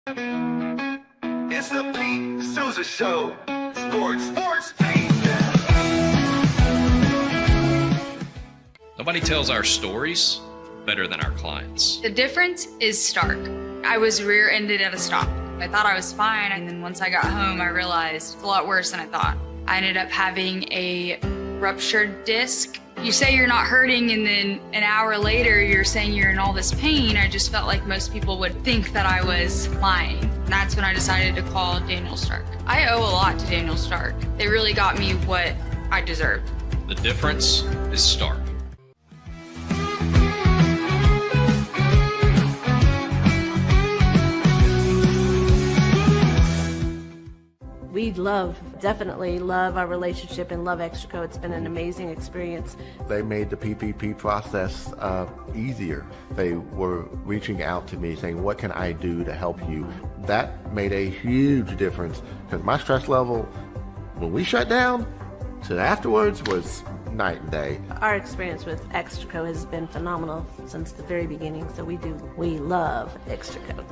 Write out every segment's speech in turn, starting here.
It's the Pete Sousa Show. Sports, Pete. Nobody tells our stories better than our clients. The difference is stark. I was rear-ended at a stop. I thought I was fine, and then once I got home, I realized it's a lot worse than I thought. I ended up having a ruptured disc. You say you're not hurting, and then an hour later, you're saying you're in all this pain. I just felt like most people would think that I was lying. And that's when I decided to call Daniel Stark. I owe a lot to Daniel Stark. They really got me what I deserved. The difference is stark. We definitely love our relationship and love Extraco. It's been an amazing experience. They made the PPP process easier. They were reaching out to me saying, what can I do to help you? That made a huge difference because my stress level when we shut down to afterwards was night and day. Our experience with Extraco has been phenomenal since the very beginning, so we love Extraco.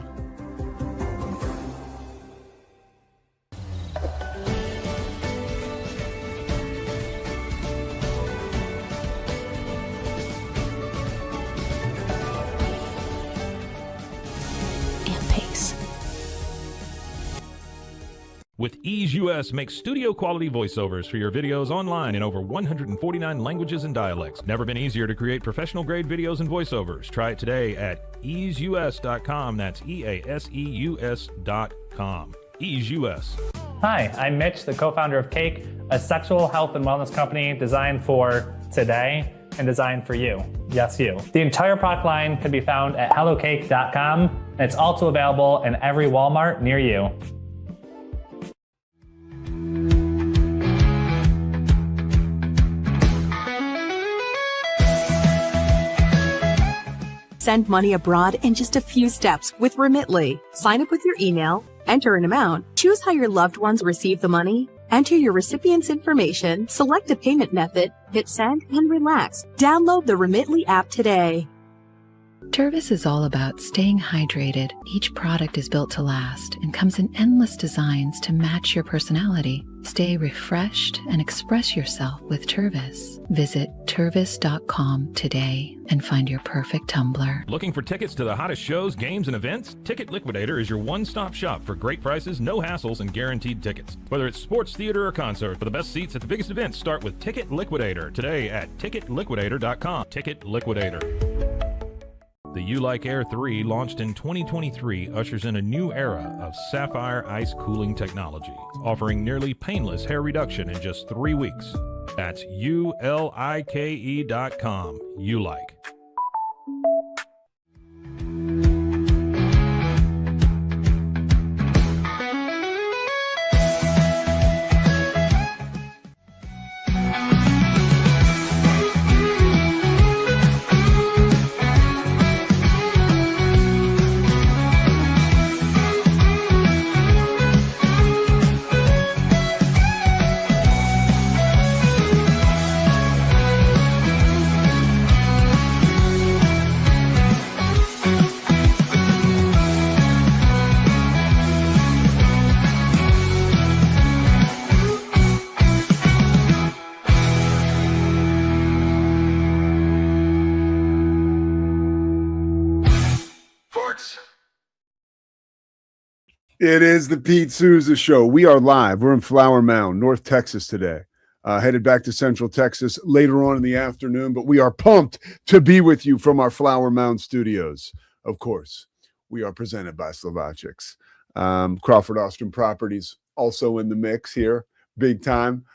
With Ease US, make studio quality voiceovers for your videos online in over 149 languages and dialects. Never been easier to create professional grade videos and voiceovers. Try it today at easeus.com. That's EASEUS.com. Ease US. Hi, I'm Mitch, the co-founder of Cake, a sexual health and wellness company designed for today and designed for you. Yes, you. The entire product line can be found at hellocake.com, and it's also available in every Walmart near you. Send money abroad in just a few steps with Remitly. Sign up with your email, enter an amount, choose how your loved ones receive the money, enter your recipient's information, select a payment method, hit send, and relax. Download the Remitly app today. Tervis is all about staying hydrated. Each product is built to last and comes in endless designs to match your personality. Stay refreshed and express yourself with Tervis. Visit tervis.com today and find your perfect tumbler. Looking for tickets to the hottest shows, games, and events? Ticket Liquidator is your one-stop shop for great prices, no hassles, and guaranteed tickets. Whether it's sports, theater, or concert, for the best seats at the biggest events, start with Ticket Liquidator today at ticketliquidator.com. Ticket Liquidator. The You Like Air 3, launched in 2023, ushers in a new era of sapphire ice cooling technology, offering nearly painless hair reduction in just 3 weeks. That's ULIKE.com. You Like. It is the Pete Sousa Show. We are live. We're in Flower Mound, North Texas today. Headed back to Central Texas later on in the afternoon, but we are pumped to be with you from our Flower Mound studios. Of course, we are presented by Slovacics. Crawford Austrian Properties also in the mix here, big time.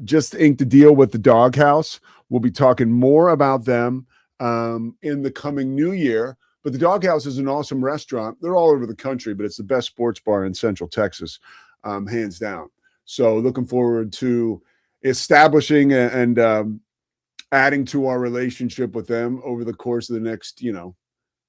Just inked a deal with the Doghouse. We'll be talking more about them in the coming new year. But the Doghouse is an awesome restaurant. They're all over the country, but it's the best sports bar in Central Texas, hands down. So looking forward to establishing and adding to our relationship with them over the course of the next,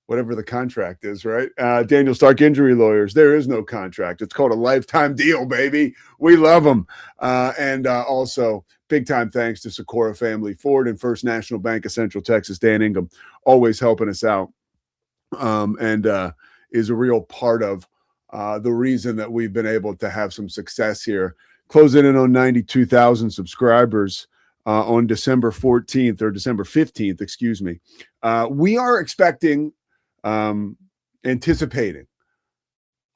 whatever the contract is, right? Daniel Stark Injury Lawyers. There is no contract. It's called a lifetime deal, baby. We love them. And also, big time thanks to Socorro Family Ford and First National Bank of Central Texas. Dan Ingham always helping us out. And is a real part of the reason that we've been able to have some success here. Closing in on 92,000 subscribers on December 14th or December 15th, excuse me. We are expecting, anticipating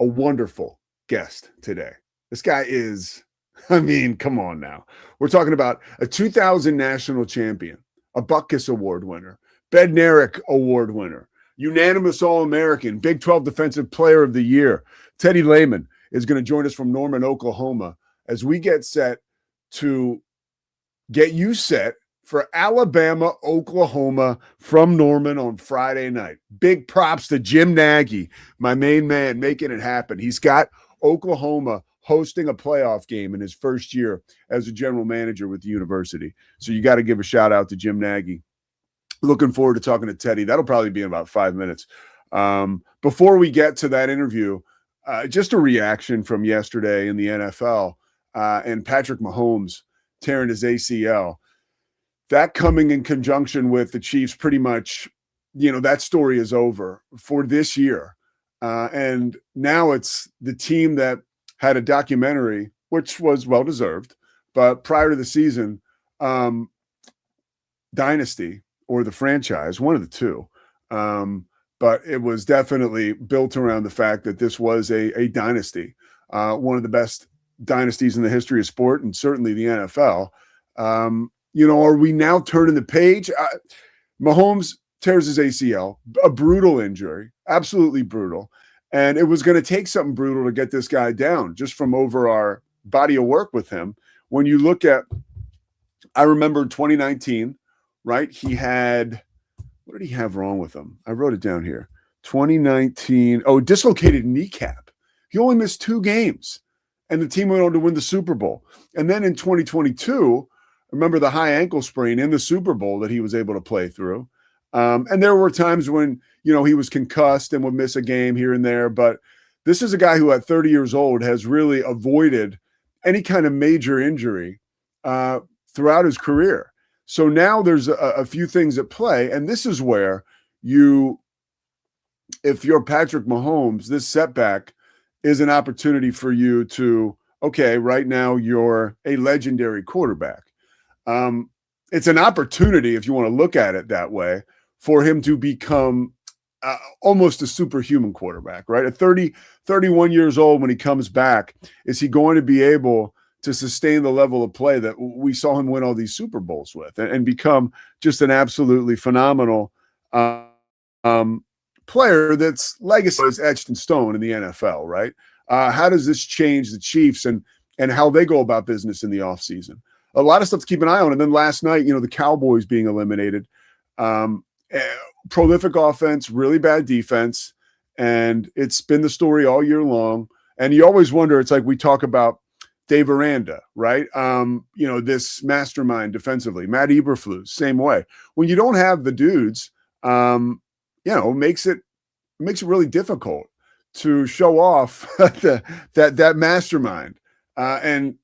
a wonderful guest today. This guy is, I mean, come on now. We're talking about a 2000 national champion, a Butkus Award winner, Bednarik Award winner, unanimous All-American, Big 12 Defensive Player of the Year. Teddy Lehman is going to join us from Norman, Oklahoma, as we get set to get you set for Alabama, Oklahoma from Norman on Friday night. Big props to Jim Nagy, my main man, making it happen. He's got Oklahoma hosting a playoff game in his first year as a general manager with the university. So you got to give a shout out to Jim Nagy. Looking forward to talking to Teddy. That'll probably be in about 5 minutes. Before we get to that interview, just a reaction from yesterday in the NFL and Patrick Mahomes tearing his ACL. That coming in conjunction with the Chiefs, pretty much, that story is over for this year. And now it's the team that had a documentary, which was well-deserved, but prior to the season, Dynasty or the franchise, one of the two. But it was definitely built around the fact that this was a dynasty, one of the best dynasties in the history of sport and certainly the NFL. Are we now turning the page? Mahomes tears his ACL, a brutal injury, absolutely brutal. And it was going to take something brutal to get this guy down just from over our body of work with him. When you look at, I remember 2019, right? He had, what did he have wrong with him? I wrote it down here. 2019, dislocated kneecap. He only missed 2 games and the team went on to win the Super Bowl. And then in 2022, remember the high ankle sprain in the Super Bowl that he was able to play through. And there were times when, he was concussed and would miss a game here and there. But this is a guy who at 30 years old has really avoided any kind of major injury throughout his career. So now there's a few things at play. And this is where if you're Patrick Mahomes, this setback is an opportunity for you to, okay, right now you're a legendary quarterback. It's an opportunity, if you want to look at it that way, for him to become almost a superhuman quarterback, right? At 31 years old, when he comes back, is he going to be able to sustain the level of play that we saw him win all these Super Bowls with and become just an absolutely phenomenal player that's legacy is etched in stone in the NFL, right? How does this change the Chiefs and how they go about business in the offseason? A lot of stuff to keep an eye on. And then last night, the Cowboys being eliminated, prolific offense, really bad defense. And it's been the story all year long. And you always wonder, it's like we talk about Dave Aranda, right? This mastermind defensively, Matt Eberflus, same way. When you don't have the dudes, makes it really difficult to show off that mastermind. And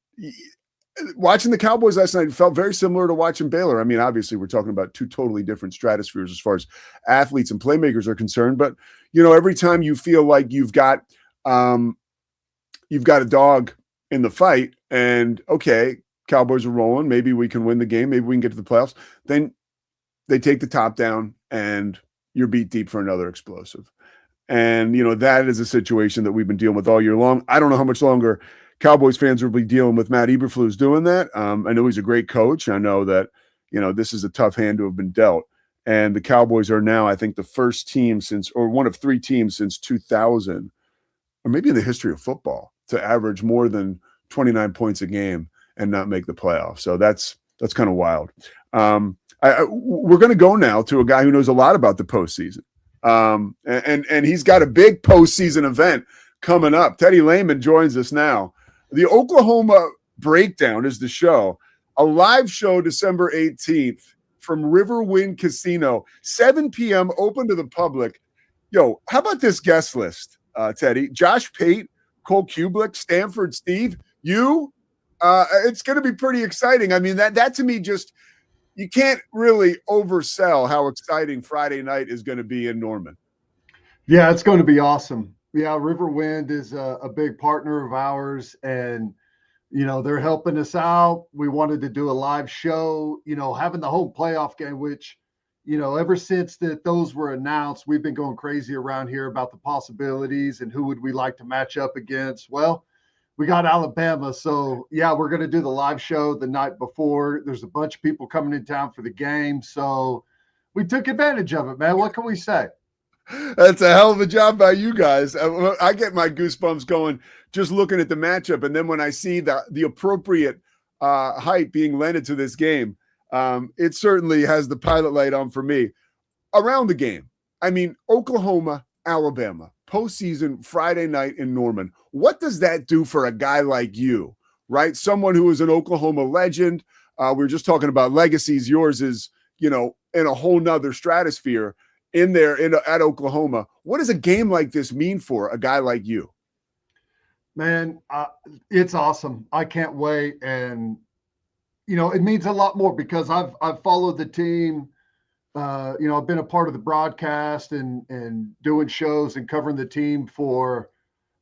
watching the Cowboys last night felt very similar to watching Baylor. I mean, obviously we're talking about 2 totally different stratospheres as far as athletes and playmakers are concerned. But, every time you feel like you've got a dog in the fight and, okay, Cowboys are rolling, maybe we can win the game, maybe we can get to the playoffs, then they take the top down and you're beat deep for another explosive. And, that is a situation that we've been dealing with all year long. I don't know how much longer Cowboys fans will be dealing with Matt Eberflus doing that. I know he's a great coach. I know that, this is a tough hand to have been dealt. And the Cowboys are now, I think, the first team one of 3 teams since 2000, or maybe in the history of football, to average more than 29 points a game and not make the playoffs. So that's kind of wild. We're going to go now to a guy who knows a lot about the postseason. And he's got a big postseason event coming up. Teddy Lehman joins us now. The Oklahoma Breakdown is the show, a live show December 18th from Riverwind Casino, 7 p.m. open to the public. Yo, how about this guest list, Teddy? Josh Pate, Cole Kubelik, Stanford Steve, you. It's going to be pretty exciting. I mean, that to me just – you can't really oversell how exciting Friday night is going to be in Norman. Yeah, it's going to be awesome. Yeah, Riverwind is a big partner of ours, and they're helping us out. We wanted to do a live show, having the home playoff game, which, ever since those were announced, we've been going crazy around here about the possibilities and who would we like to match up against. Well, we got Alabama. So, yeah, we're going to do the live show the night before. There's a bunch of people coming in town for the game. So we took advantage of it, man. What can we say? That's a hell of a job by you guys. I get my goosebumps going just looking at the matchup. And then when I see the appropriate hype being lended to this game, it certainly has the pilot light on for me. Around the game, I mean, Oklahoma, Alabama, postseason Friday night in Norman. What does that do for a guy like you, right? Someone who is an Oklahoma legend. We were just talking about legacies. Yours is, in a whole nother stratosphere at Oklahoma. What does a game like this mean for a guy like you? Man, it's awesome. I can't wait. And, it means a lot more because I've followed the team. I've been a part of the broadcast and doing shows and covering the team for,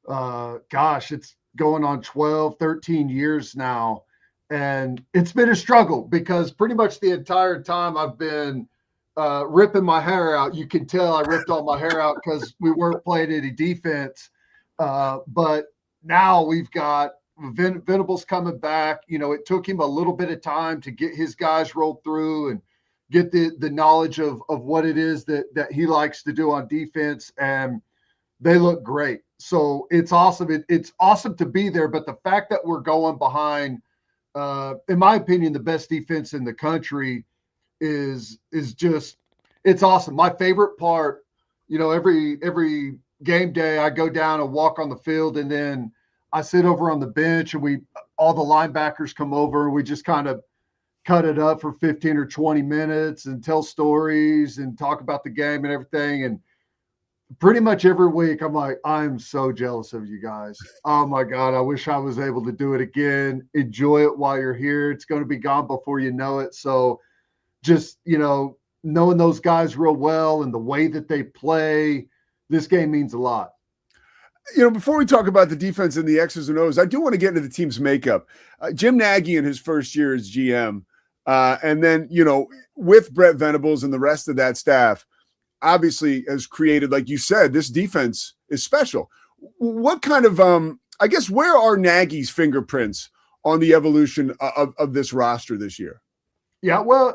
it's going on 12, 13 years now. And it's been a struggle because pretty much the entire time I've been ripping my hair out. You can tell I ripped all my hair out because we weren't playing any defense. But now we've got Venables coming back. It took him a little bit of time to get his guys rolled through and get the knowledge of what it is that he likes to do on defense. And they look great. So it's awesome. It's awesome to be there. But the fact that we're going behind, in my opinion, the best defense in the country is just, it's awesome. My favorite part, every game day I go down and walk on the field, and then I sit over on the bench and all the linebackers come over and we just kind of cut it up for 15 or 20 minutes and tell stories and talk about the game and everything. And pretty much every week I'm like, I'm so jealous of you guys. Oh my God, I wish I was able to do it again. Enjoy it while you're here. It's going to be gone before you know it. So just, knowing those guys real well and the way that they play, this game means a lot. Before we talk about the defense and the X's and O's, I do want to get into the team's makeup. Jim Nagy in his first year as GM, and then, with Brett Venables and the rest of that staff, obviously has created, like you said, this defense is special. What kind of, where are Nagy's fingerprints on the evolution of this roster this year? Yeah, well,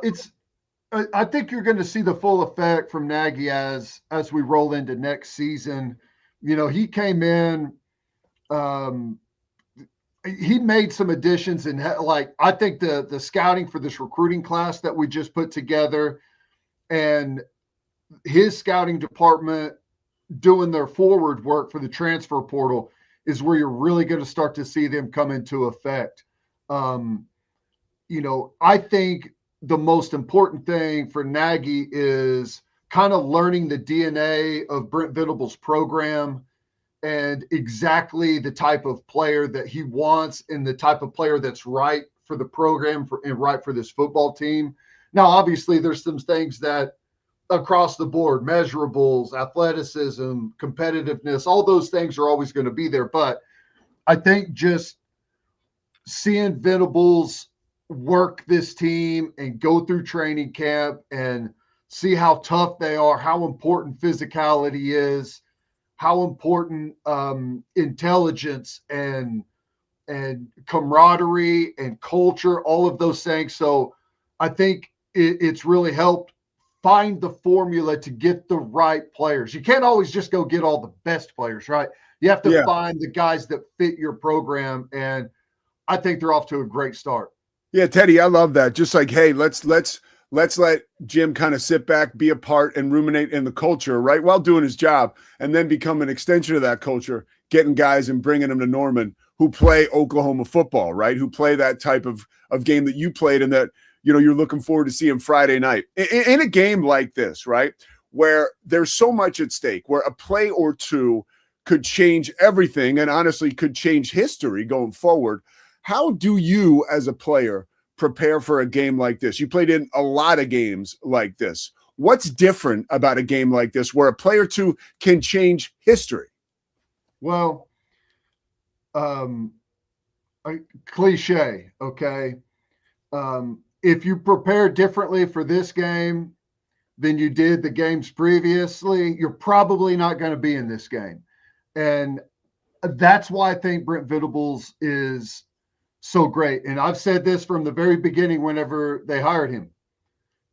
I think you're going to see the full effect from Nagy as we roll into next season. He came in, he made some additions, and I think the scouting for this recruiting class that we just put together and his scouting department doing their forward work for the transfer portal is where you're really going to start to see them come into effect. I think the most important thing for Nagy is kind of learning the DNA of Brent Venables' program and exactly the type of player that he wants and the type of player that's right for the program and right for this football team. Now, obviously, there's some things that across the board, measurables, athleticism, competitiveness, all those things are always going to be there. But I think just seeing Venables work this team and go through training camp and see how tough they are, how important physicality is, how important intelligence and camaraderie and culture, all of those things. So I think it's really helped find the formula to get the right players. You can't always just go get all the best players, right? You have to find the guys that fit your program. And I think they're off to a great start. Yeah, Teddy, I love that. Just like, hey, let's let Jim kind of sit back, be a part, and ruminate in the culture, right, while doing his job, and then become an extension of that culture, getting guys and bringing them to Norman who play Oklahoma football, right, who play that type of game that you played and that, you're looking forward to seeing Friday night. In a game like this, right, where there's so much at stake, where a play or two could change everything and honestly could change history going forward, how do you as a player prepare for a game like this? You played in a lot of games like this. What's different about a game like this where a play or two can change history? Well, a cliche, okay? If you prepare differently for this game than you did the games previously, you're probably not going to be in this game. And that's why I think Brent Venables is so great. And I've said this from the very beginning whenever they hired him.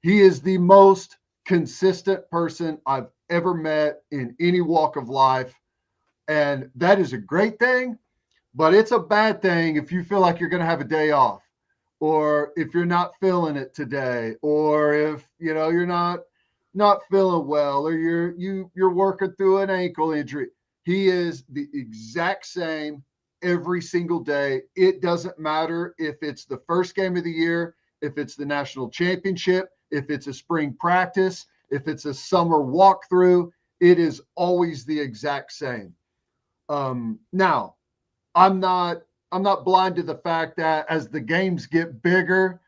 He is the most consistent person I've ever met in any walk of life. And that is a great thing, but it's a bad thing if you feel like you're going to have a day off, or if you're not feeling it today, or if you're not feeling well, or you're working through an ankle injury. He is the exact same every single day. It doesn't matter if it's the first game of the year, if it's the national championship, if it's a spring practice, if it's a summer walkthrough. It is always the exact same. Now, I'm not blind to the fact that as the games get bigger,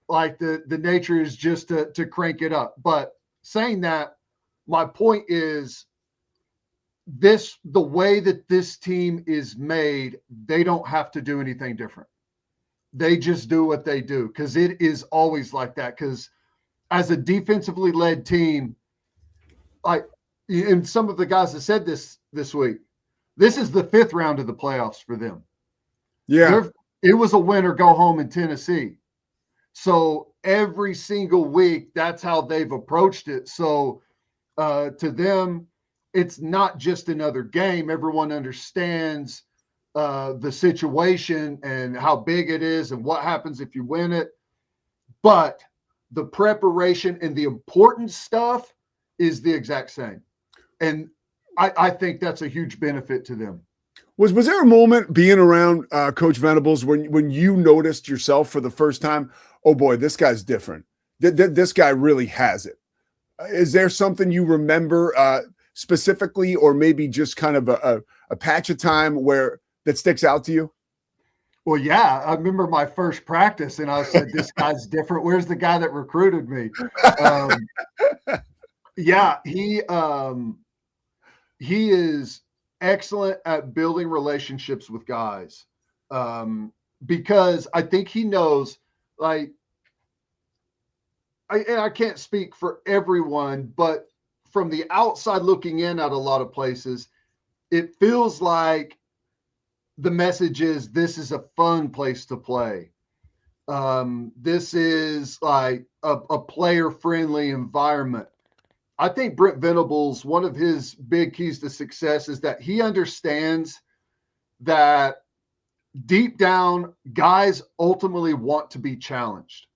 like the nature is just to crank it up. But saying that, my point is the way that this team is made, they don't have to do anything different. They just do what they do, because it is always like that. Because as a defensively led team, and some of the guys that said this week, this is the 5th round of the playoffs for them. Yeah. It was a win or go home in Tennessee. So every single week, that's how they've approached it. So to them, it's not just another game. Everyone understands the situation and how big it is and what happens if you win it. But the preparation and the important stuff is the exact same. And I think that's a huge benefit to them. Was there a moment being around Coach Venables when you noticed yourself for the first time, oh boy, this guy's different. This guy really has it. Is there something you remember specifically, or maybe just kind of a patch of time that sticks out to you? Well, yeah, I remember my first practice, and I said, this guy's different. Where's the guy that recruited me? Yeah, he is excellent at building relationships with guys, because I think he knows, I can't speak for everyone, but from the outside looking in at a lot of places, it feels like the message is, this is a fun place to play. This is like a player-friendly environment. I think Brent Venables, one of his big keys to success is that he understands that deep down, guys ultimately want to be challenged.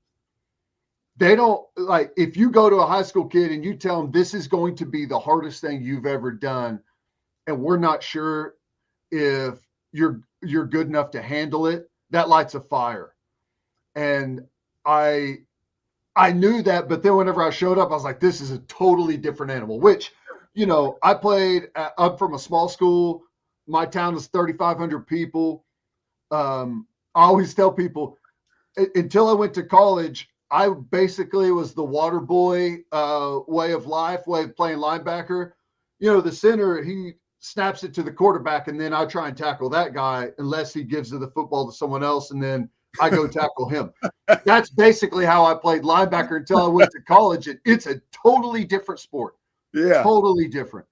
They don't, if you go to a high school kid and you tell them this is going to be the hardest thing you've ever done, and we're not sure if you're good enough to handle it, that lights a fire. And I knew that, but then whenever I showed up, I was like, this is a totally different animal, which, I'm from a small school. My town is 3,500 people. I always tell people, until I went to college, I basically was the water boy way of playing linebacker. The center, he snaps it to the quarterback, and then I try and tackle that guy unless he gives the football to someone else, and then I go tackle him. That's basically how I played linebacker until I went to college. It's a totally different sport. Yeah. Totally different.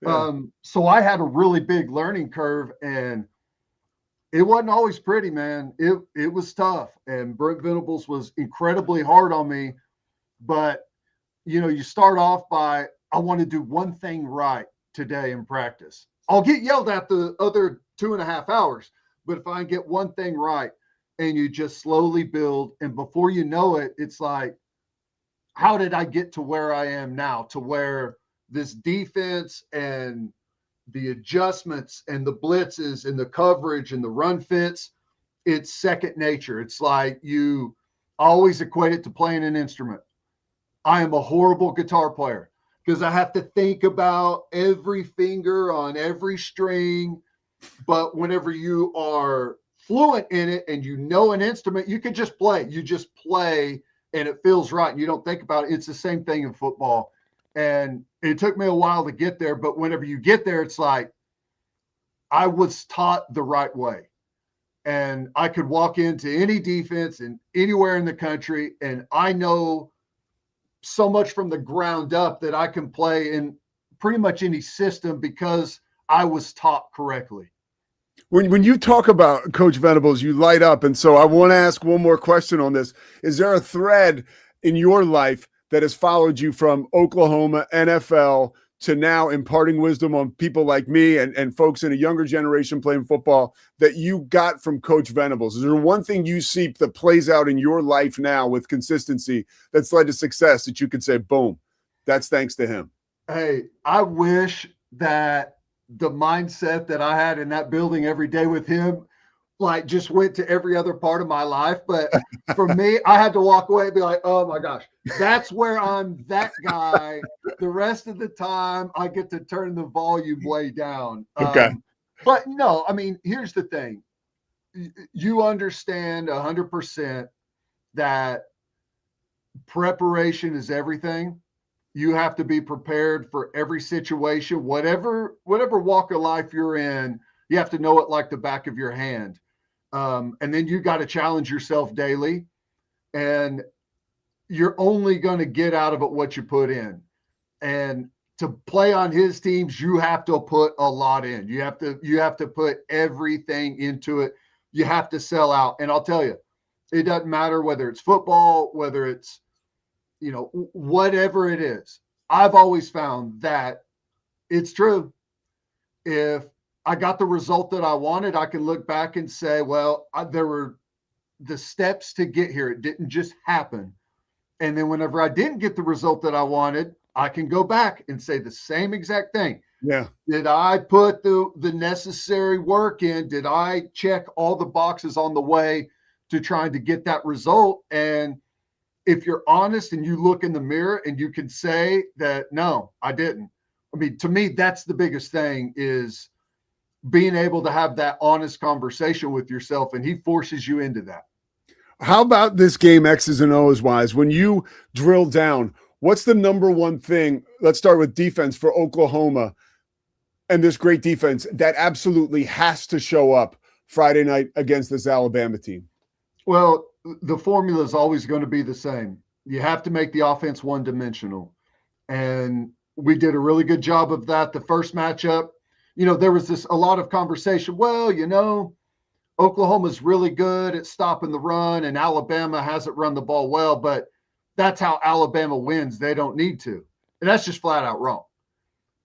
Yeah. So I had a really big learning curve, and it wasn't always pretty, man. It was tough. And Brent Venables was incredibly hard on me. But, you start off by, I want to do one thing right today in practice. I'll get yelled at the other 2.5 hours, but if I get one thing right, and you just slowly build, and before you know it, it's like, how did I get to where I am now, to where this defense and the adjustments and the blitzes and the coverage and the run fits, it's second nature. It's like I always equate it to playing an instrument. I am a horrible guitar player because I have to think about every finger on every string. But whenever you are fluent in it and an instrument, you can just play. You just play and it feels right. And you don't think about it. It's the same thing in football. And it took me a while to get there, but whenever you get there, it's like, I was taught the right way. And I could walk into any defense and anywhere in the country, and I know so much from the ground up that I can play in pretty much any system because I was taught correctly. When you talk about Coach Venables, you light up. And so I want to ask one more question on this. Is there a thread in your life that has followed you from Oklahoma, NFL, to now imparting wisdom on people like me and folks in a younger generation playing football that you got from Coach Venables? Is there one thing you see that plays out in your life now with consistency that's led to success that you could say, boom, that's thanks to him? Hey, I wish that the mindset that I had in that building every day with him, like, just went to every other part of my life. But for me, I had to walk away and be like, oh my gosh, that's where I'm that guy. The rest of the time, I get to turn the volume way down. Okay. But no, I mean, here's the thing. You understand 100% that preparation is everything. You have to be prepared for every situation, whatever walk of life you're in. You have to know it like the back of your hand. And then you got to challenge yourself daily, and you're only going to get out of it what you put in. And to play on his teams, you have to put a lot in. You have to put everything into it. You have to sell out. And I'll tell you, it doesn't matter whether it's football, whether it's, whatever it is. I've always found that it's true. If I got the result that I wanted, I can look back and say, well, there were the steps to get here. It didn't just happen. And then whenever I didn't get the result that I wanted, I can go back and say the same exact thing. Yeah. Did I put the necessary work in? Did I check all the boxes on the way to trying to get that result? And if you're honest and you look in the mirror and you can say that, no, I didn't. I mean, to me, that's the biggest thing, is being able to have that honest conversation with yourself, and he forces you into that. How about this game, X's and O's wise? When you drill down, what's the number one thing? Let's start with defense for Oklahoma and this great defense that absolutely has to show up Friday night against this Alabama team. Well, the formula is always going to be the same. You have to make the offense one-dimensional. And we did a really good job of that the first matchup. There was a lot of conversation. Well, Oklahoma's really good at stopping the run, and Alabama hasn't run the ball well, but that's how Alabama wins. They don't need to. And that's just flat out wrong.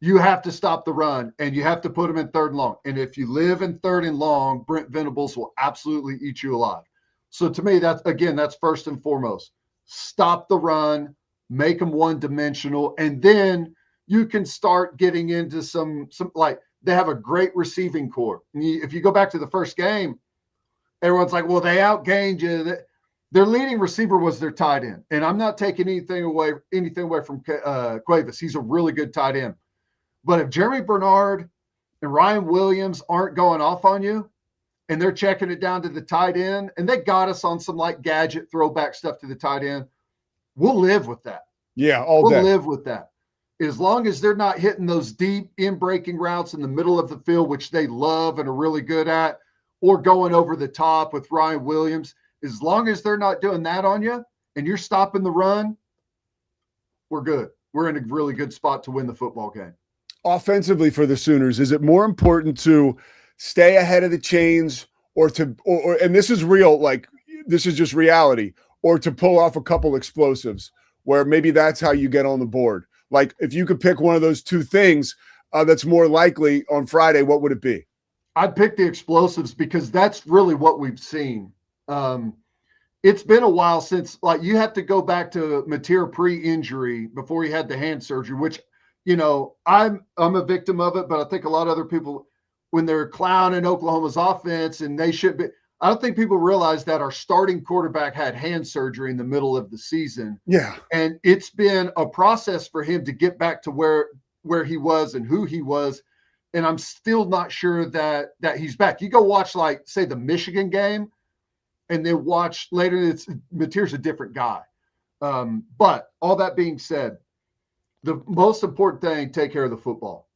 You have to stop the run, and you have to put them in third and long. And if you live in third and long, Brent Venables will absolutely eat you alive. So to me, that's first and foremost. Stop the run, make them one-dimensional, and then you can start getting into some like, they have a great receiving core. If you go back to the first game, everyone's like, well, they outgained you. Their leading receiver was their tight end. And I'm not taking anything away from Cuevas. He's a really good tight end. But if Jeremy Bernard and Ryan Williams aren't going off on you, and they're checking it down to the tight end, and they got us on some like gadget throwback stuff to the tight end, we'll live with that. Yeah, all day. We'll live with that. As long as they're not hitting those deep in-breaking routes in the middle of the field, which they love and are really good at, or going over the top with Ryan Williams, as long as they're not doing that on you and you're stopping the run, we're good. We're in a really good spot to win the football game. Offensively for the Sooners, is it more important to stay ahead of the chains or and this is real, like this is just reality, or to pull off a couple explosives where maybe that's how you get on the board? Like, if you could pick one of those two things that's more likely on Friday, what would it be? I'd pick the explosives because that's really what we've seen. It's been a while since, like, you have to go back to Mateer pre-injury before he had the hand surgery, which, I'm a victim of it, but I think a lot of other people, when they're clowning Oklahoma's offense, and they should be, I don't think people realize that our starting quarterback had hand surgery in the middle of the season. Yeah. And it's been a process for him to get back to where he was and who he was. And I'm still not sure that he's back. You go watch, like, say, the Michigan game, and then watch later, Mateer's a different guy. But all that being said, the most important thing, take care of the football.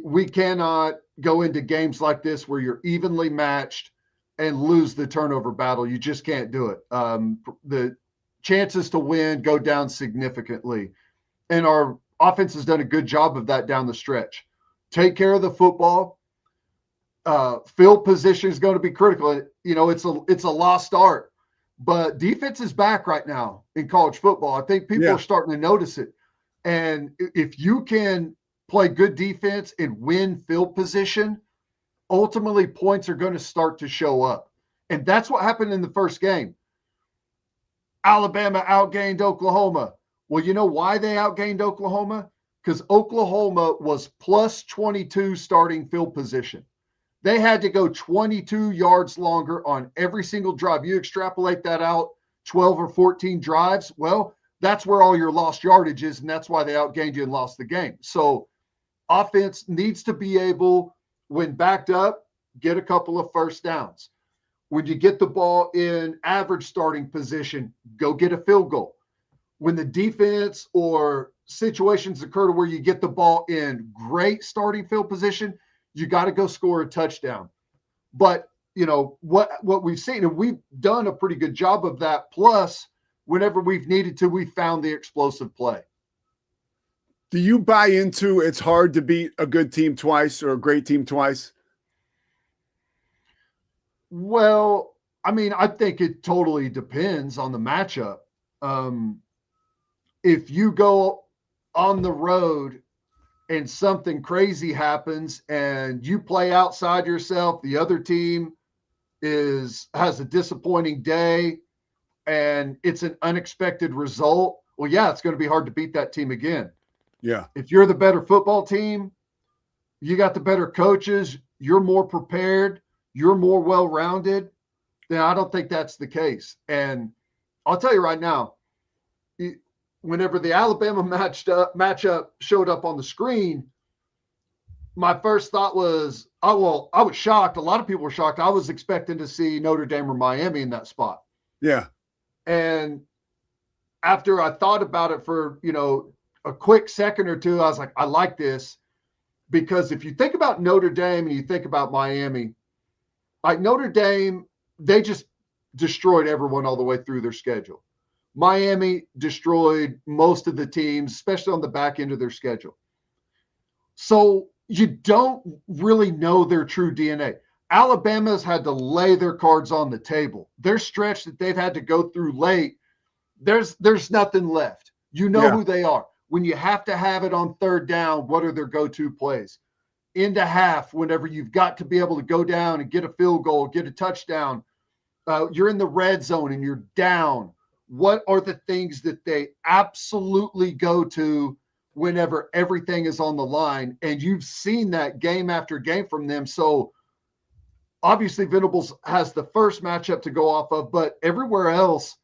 We cannot go into games like this where you're evenly matched and lose the turnover battle. You just can't do it. The chances to win go down significantly. And our offense has done a good job of that down the stretch. Take care of the football. Field position is going to be critical. You know, it's a lost art, but defense is back right now in college football. I think people are starting to notice it. And if you can play good defense and win field position, ultimately points are going to start to show up. And that's what happened in the first game. Alabama outgained Oklahoma. Well, you know why they outgained Oklahoma? Because Oklahoma was plus 22 starting field position. They had to go 22 yards longer on every single drive. You extrapolate that out 12 or 14 drives, well, that's where all your lost yardage is, and that's why they outgained you and lost the game. So offense needs to be able, when backed up, get a couple of first downs. When you get the ball in average starting position, go get a field goal. When the defense or situations occur to where you get the ball in great starting field position, you got to go score a touchdown. But, you know, what we've seen, and we've done a pretty good job of that. Plus, whenever we've needed to, we found the explosive play. Do you buy into it's hard to beat a good team twice or a great team twice? Well, I mean, I think it totally depends on the matchup. If you go on the road and something crazy happens and you play outside yourself, the other team has a disappointing day and it's an unexpected result, well, yeah, it's going to be hard to beat that team again. Yeah. If you're the better football team, you got the better coaches, you're more prepared, you're more well-rounded, then I don't think that's the case. And I'll tell you right now, whenever the Alabama matchup showed up on the screen, my first thought was, I was shocked. A lot of people were shocked. I was expecting to see Notre Dame or Miami in that spot. Yeah. And after I thought about it for, you know, a quick second or two, I was like, I like this, because if you think about Notre Dame and you think about Miami, like Notre Dame, they just destroyed everyone all the way through their schedule. Miami destroyed most of the teams, especially on the back end of their schedule. So you don't really know their true DNA. Alabama's had to lay their cards on the table. Their stretch that they've had to go through late, there's nothing left. You know who they are. When you have to have it on third down, what are their go-to plays? Into half, whenever you've got to be able to go down and get a field goal, get a touchdown, you're in the red zone and you're down. What are the things that they absolutely go to whenever everything is on the line? And you've seen that game after game from them. So obviously Venables has the first matchup to go off of, but everywhere else,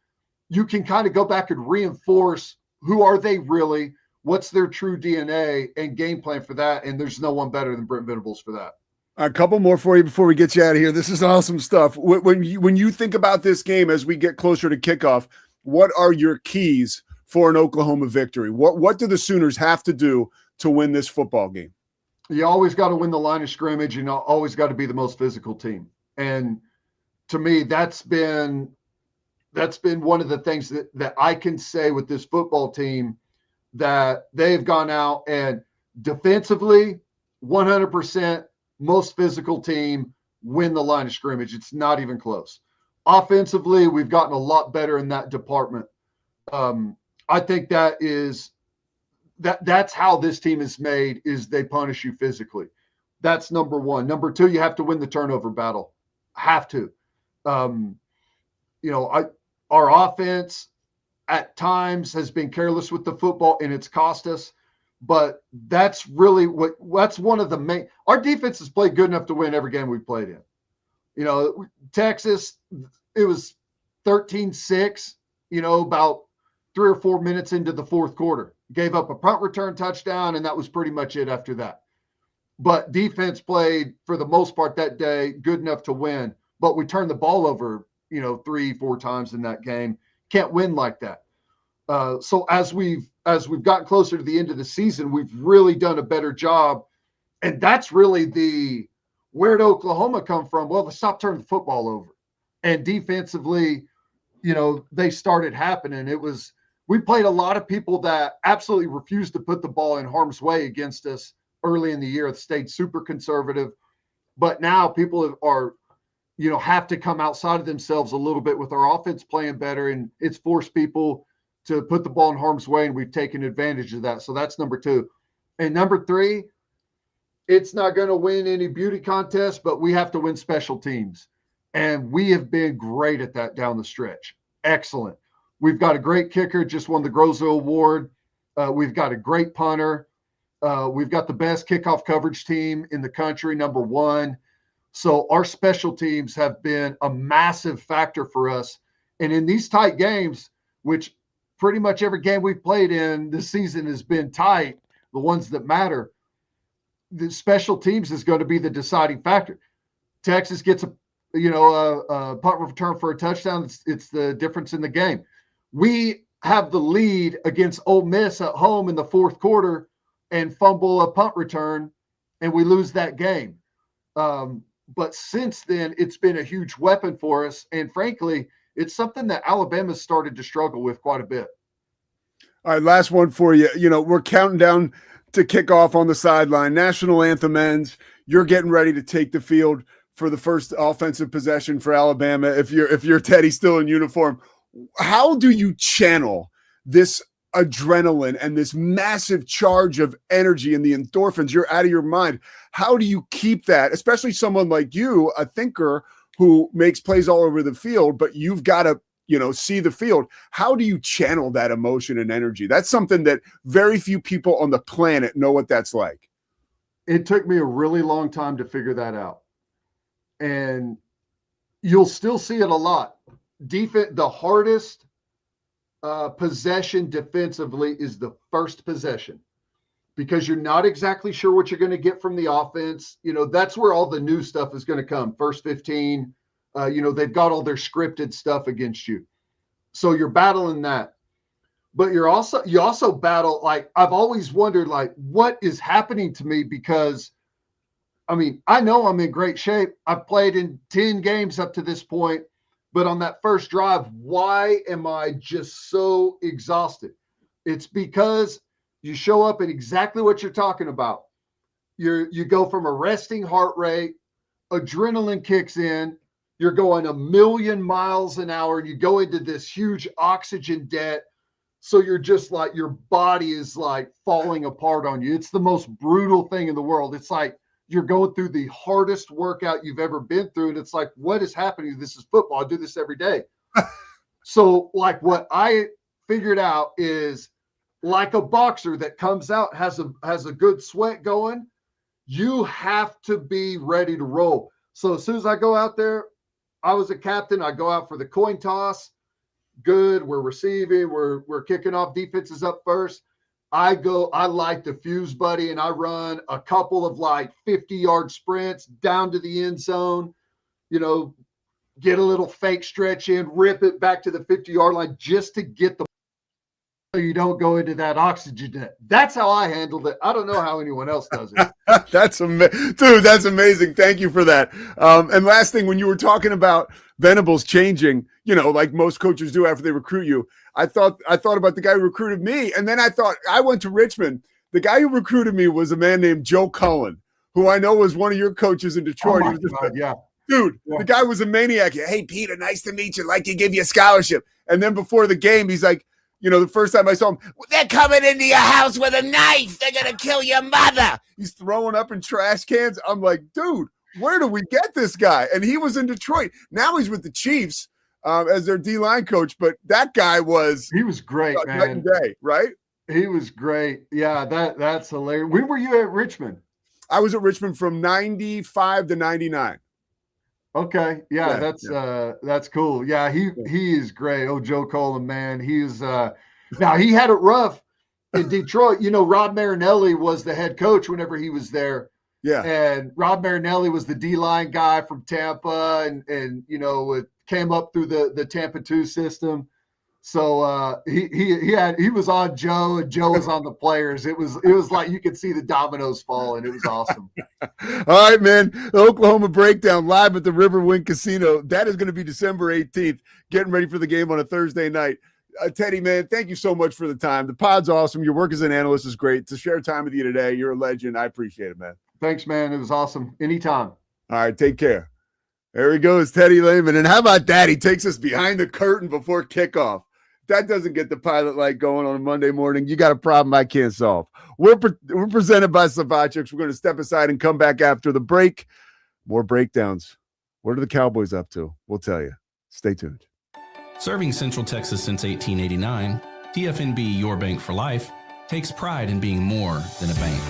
you can kind of go back and reinforce who are they really, what's their true DNA, and game plan for that. And there's no one better than Brent Venables for that. A couple more for you before we get you out of here. This is awesome stuff. When you think about this game as we get closer to kickoff, what are your keys for an Oklahoma victory? What do the Sooners have to do to win this football game? You always got to win the line of scrimmage, and always got to be the most physical team. And to me, that's been one of the things that I can say with this football team, that they've gone out and defensively, 100% most physical team, win the line of scrimmage. It's not even close. Offensively, we've gotten a lot better in that department. I think that's how this team is made, is they punish you physically. That's number one. Number two, you have to win the turnover battle. Have to. Our offense at times has been careless with the football, and it's cost us. But that's really that's one of the main. Our defense has played good enough to win every game we've played in. You know, Texas, it was 13-6, about 3 or 4 minutes into the fourth quarter. Gave up a punt return touchdown, and that was pretty much it after that. But defense played, for the most part that day, good enough to win. But we turned the ball over, 3-4 times in that game. Can't win like that. So as we've gotten closer to the end of the season, we've really done a better job And that's really where did Oklahoma come from? Well, they stopped turning the football over. And defensively, they started happening. We played a lot of people that absolutely refused to put the ball in harm's way against us early in the year. It stayed super conservative. But now people are, have to come outside of themselves a little bit with our offense playing better. And it's forced people to put the ball in harm's way. And we've taken advantage of that. So that's number 2. And number 3, it's not going to win any beauty contest, but we have to win special teams. And we have been great at that down the stretch. Excellent. We've got a great kicker, just won the Grozo Award. We've got a great punter. We've got the best kickoff coverage team in the country, number 1. So our special teams have been a massive factor for us. And in these tight games, which pretty much every game we've played in this season has been tight, the ones that matter, the special teams is going to be the deciding factor. Texas gets a punt return for a touchdown. It's the difference in the game. We have the lead against Ole Miss at home in the 4th quarter and fumble a punt return, and we lose that game. But since then, it's been a huge weapon for us. And frankly, it's something that Alabama started to struggle with quite a bit. All right, last one for you. We're counting down to kick off on the sideline. National anthem ends. You're getting ready to take the field for the first offensive possession for Alabama. If you're Teddy still in uniform, how do you channel this adrenaline and this massive charge of energy and the endorphins? You're out of your mind. How do you keep that, especially someone like you, a thinker who makes plays all over the field, but you've got to see the field. How do you channel that emotion and energy? That's something that very few people on the planet know what that's like. It took me a really long time to figure that out. And you'll still see it a lot. The hardest possession defensively is the first possession, because you're not exactly sure what you're going to get from the offense. That's where all the new stuff is going to come. First 15, they've got all their scripted stuff against you. So you're battling that. But you also battle, like, I've always wondered, like, what is happening to me? Because, I know I'm in great shape. I've played in 10 games up to this point. But on that first drive, why am I just so exhausted? It's because you show up at exactly what you're talking about. You go from a resting heart rate, adrenaline kicks in, you're going 1,000,000 miles an hour, and you go into this huge oxygen debt. So you're just like, your body is like falling apart on you. It's the most brutal thing in the world. It's like you're going through the hardest workout you've ever been through. And it's like, what is happening? This is football. I do this every day. So like what I figured out is, like a boxer that comes out, has a good sweat going, you have to be ready to roll. So as soon as I go out there, I was a captain. I go out for the coin toss. Good. We're receiving. We're kicking off. Defense is up first. I light the fuse, buddy, and I run a couple of like 50-yard sprints down to the end zone, get a little fake stretch in, rip it back to the 50-yard line just to get the, so you don't go into that oxygen net. That's how I handled it. I don't know how anyone else does it. That's amazing. Thank you for that. And last thing, when you were talking about Venables changing, like most coaches do after they recruit you, I thought about the guy who recruited me. And then I thought, I went to Richmond. The guy who recruited me was a man named Joe Cullen, who I know was one of your coaches in Detroit. Oh my God, yeah. Dude, yeah. The guy was a maniac. Hey, Peter, nice to meet you. Like to give you a scholarship. And then before the game, he's like, the first time I saw him, they're coming into your house with a knife. They're going to kill your mother. He's throwing up in trash cans. I'm like, dude, where do we get this guy? And he was in Detroit. Now he's with the Chiefs as their D-line coach. But that guy he was great, man. Night and day, right? He was great. Yeah, that's hilarious. When were you at Richmond? I was at Richmond from 95 to 99. Okay. Yeah, that's cool. Yeah, he is great. Oh, Joe Cullen, man. He's now he had it rough in Detroit. Rob Marinelli was the head coach whenever he was there. Yeah. And Rob Marinelli was the D-line guy from Tampa and it came up through the Tampa 2 system. So he was on Joe, and Joe was on the players. It was like you could see the dominoes fall, and it was awesome. All right, man. The Oklahoma Breakdown live at the Riverwind Casino. That is going to be December 18th. Getting ready for the game on a Thursday night. Teddy, man, thank you so much for the time. The pod's awesome. Your work as an analyst is great. To share time with you today, you're a legend. I appreciate it, man. Thanks, man. It was awesome. Anytime. All right, take care. There he goes, Teddy Lehman. And how about that? He takes us behind the curtain before kickoff. That doesn't get the pilot light going on a Monday morning. You got a problem I can't solve. We're presented by Savachix. We're going to step aside and come back after the break. More breakdowns. What are the Cowboys up to? We'll tell you. Stay tuned. Serving Central Texas since 1889, TFNB, your bank for life, takes pride in being more than a bank.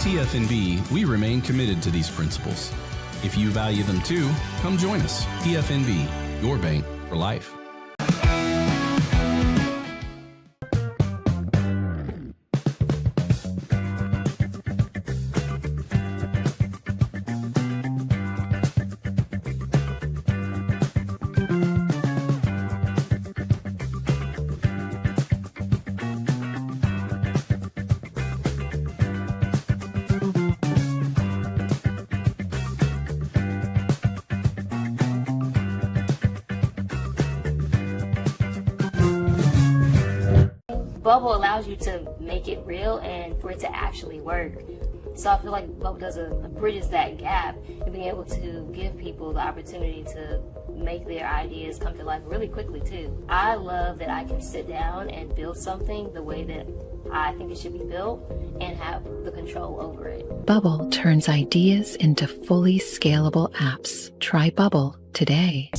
TFNB, we remain committed to these principles. If you value them too, come join us. TFNB, your bank for life. Bubble allows you to make it real and for it to actually work. So I feel like Bubble does bridges that gap and being able to give people the opportunity to make their ideas come to life really quickly too. I love that I can sit down and build something the way that I think it should be built and have the control over it. Bubble turns ideas into fully scalable apps. Try Bubble today.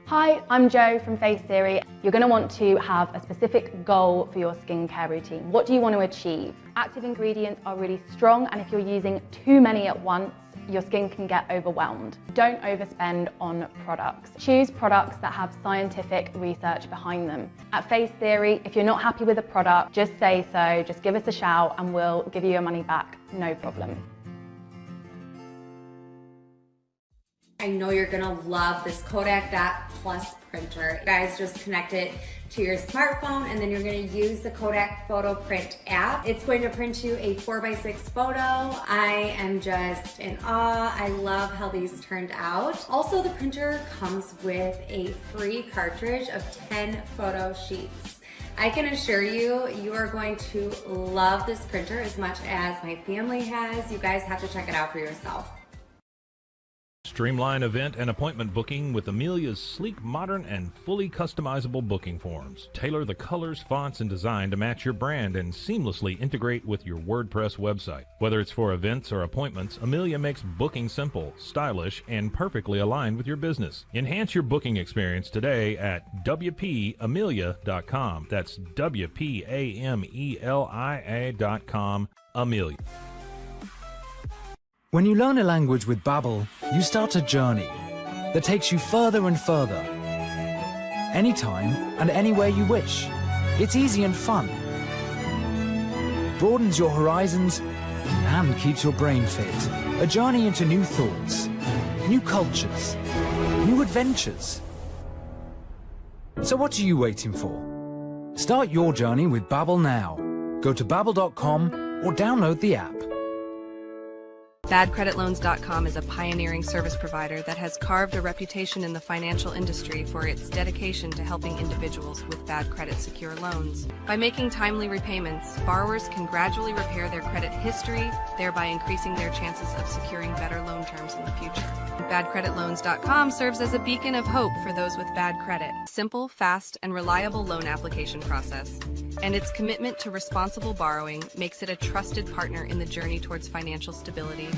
Hi, I'm Jo from Face Theory. You're going to want to have a specific goal for your skincare routine. What do you want to achieve? Active ingredients are really strong, and if you're using too many at once, your skin can get overwhelmed. Don't overspend on products. Choose products that have scientific research behind them. At Face Theory, if you're not happy with a product, just say so, just give us a shout and we'll give you your money back, no problem. I know you're gonna love this Kodak Dot Plus printer. You guys just connect it to your smartphone and then you're gonna use the Kodak Photo Print app. It's going to print you a 4x6 photo. I am just in awe. I love how these turned out. Also, the printer comes with a free cartridge of 10 photo sheets. I can assure you, you are going to love this printer as much as my family has. You guys have to check it out for yourself. Streamline event and appointment booking with Amelia's sleek, modern, and fully customizable booking forms. Tailor the colors, fonts, and design to match your brand and seamlessly integrate with your WordPress website. Whether it's for events or appointments, Amelia makes booking simple, stylish, and perfectly aligned with your business. Enhance your booking experience today at WPAmelia.com. That's WPAMELIA.com. Amelia. When you learn a language with Babbel, you start a journey that takes you further and further. Anytime and anywhere you wish. It's easy and fun. Broadens your horizons and keeps your brain fit. A journey into new thoughts, new cultures, new adventures. So what are you waiting for? Start your journey with Babbel now. Go to babbel.com or download the app. BadCreditLoans.com is a pioneering service provider that has carved a reputation in the financial industry for its dedication to helping individuals with bad credit secure loans. By making timely repayments, borrowers can gradually repair their credit history, thereby increasing their chances of securing better loan terms in the future. badcreditloans.com serves as a beacon of hope for those with bad credit. Simple, fast, and reliable loan application process. And its commitment to responsible borrowing makes it a trusted partner in the journey towards financial stability.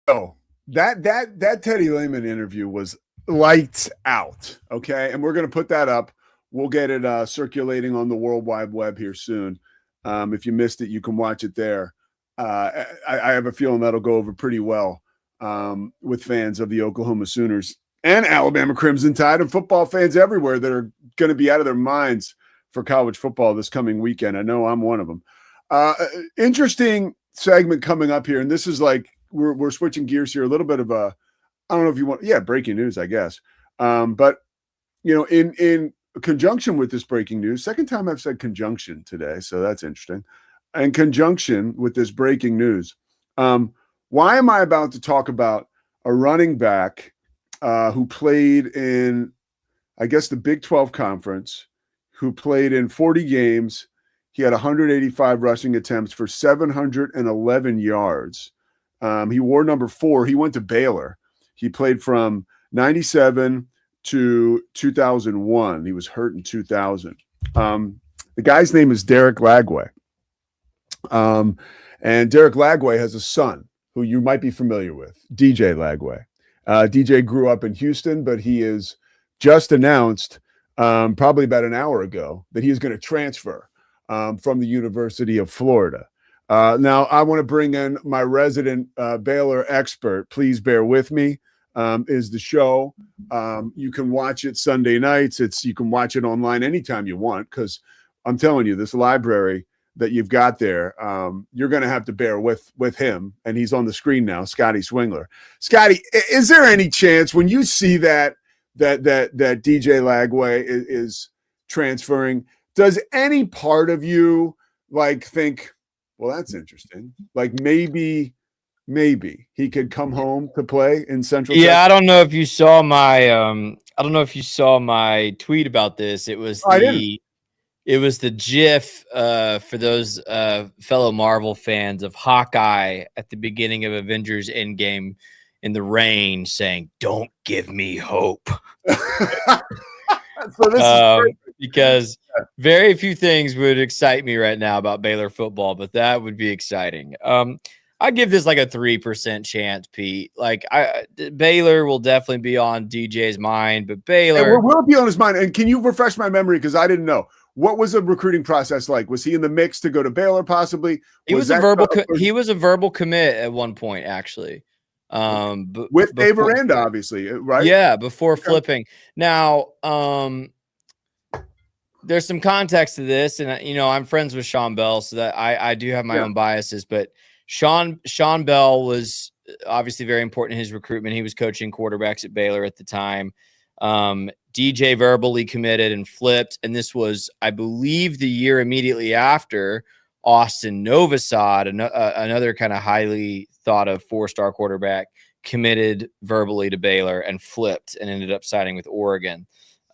Oh, that Teddy Lehman interview was lights out. Okay, and we're going to put that up. We'll get it circulating on the World Wide Web here soon. If you missed it, you can watch it there. I have a feeling that'll go over pretty well with fans of the Oklahoma Sooners and Alabama Crimson Tide and football fans everywhere that are going to be out of their minds for college football this coming weekend. I know I'm one of them. Interesting segment coming up here, and this is like we're switching gears here. A little bit of a, I don't know if you want, breaking news, I guess. But in conjunction with this breaking news, second time I've said conjunction today, so that's interesting. In conjunction with this breaking news, why am I about to talk about a running back who played in, I guess, the Big 12 Conference, who played in 40 games? He had 185 rushing attempts for 711 yards. He wore number 4. He went to Baylor. He played from 97 to 2001. He was hurt in 2000. The guy's name is Derek Lagway. And Derek Lagway has a son who you might be familiar with, DJ Lagway. DJ grew up in Houston, but he is just announced probably about an hour ago that he is going to transfer from the University of Florida. Now, I want to bring in my resident Baylor expert. Please bear with me. Is the show. You can watch it Sunday nights. You can watch it online anytime you want, because I'm telling you, this library that you've got there, you're going to have to bear with him. And he's on the screen now, Scotty Swingler. Scotty, is there any chance when you see that DJ Lagway is transferring, does any part of you like think, well, that's interesting, like maybe he could come home to play in Central Texas? I don't know if you saw my tweet about this. It was the GIF for those fellow Marvel fans of Hawkeye at the beginning of Avengers Endgame in the rain saying, "Don't give me hope." So this because very few things would excite me right now about Baylor football, but that would be exciting. I give this like a 3% chance, Pete. Like Baylor will definitely be on DJ's mind, but Baylor will be on his mind. And can you refresh my memory, because I didn't know, what was the recruiting process like? Was he in the mix to go to Baylor possibly? He was a verbal commit at one point, actually. With Dave Aranda, obviously, right? Yeah, before flipping. Now, there's some context to this, and I'm friends with Sean Bell, so that I do have my own biases, but Sean Bell was obviously very important in his recruitment. He was coaching quarterbacks at Baylor at the time. DJ verbally committed and flipped, and this was, I believe, the year immediately after Austin Novosad, another kind of highly thought of 4-star quarterback, committed verbally to Baylor and flipped and ended up signing with Oregon.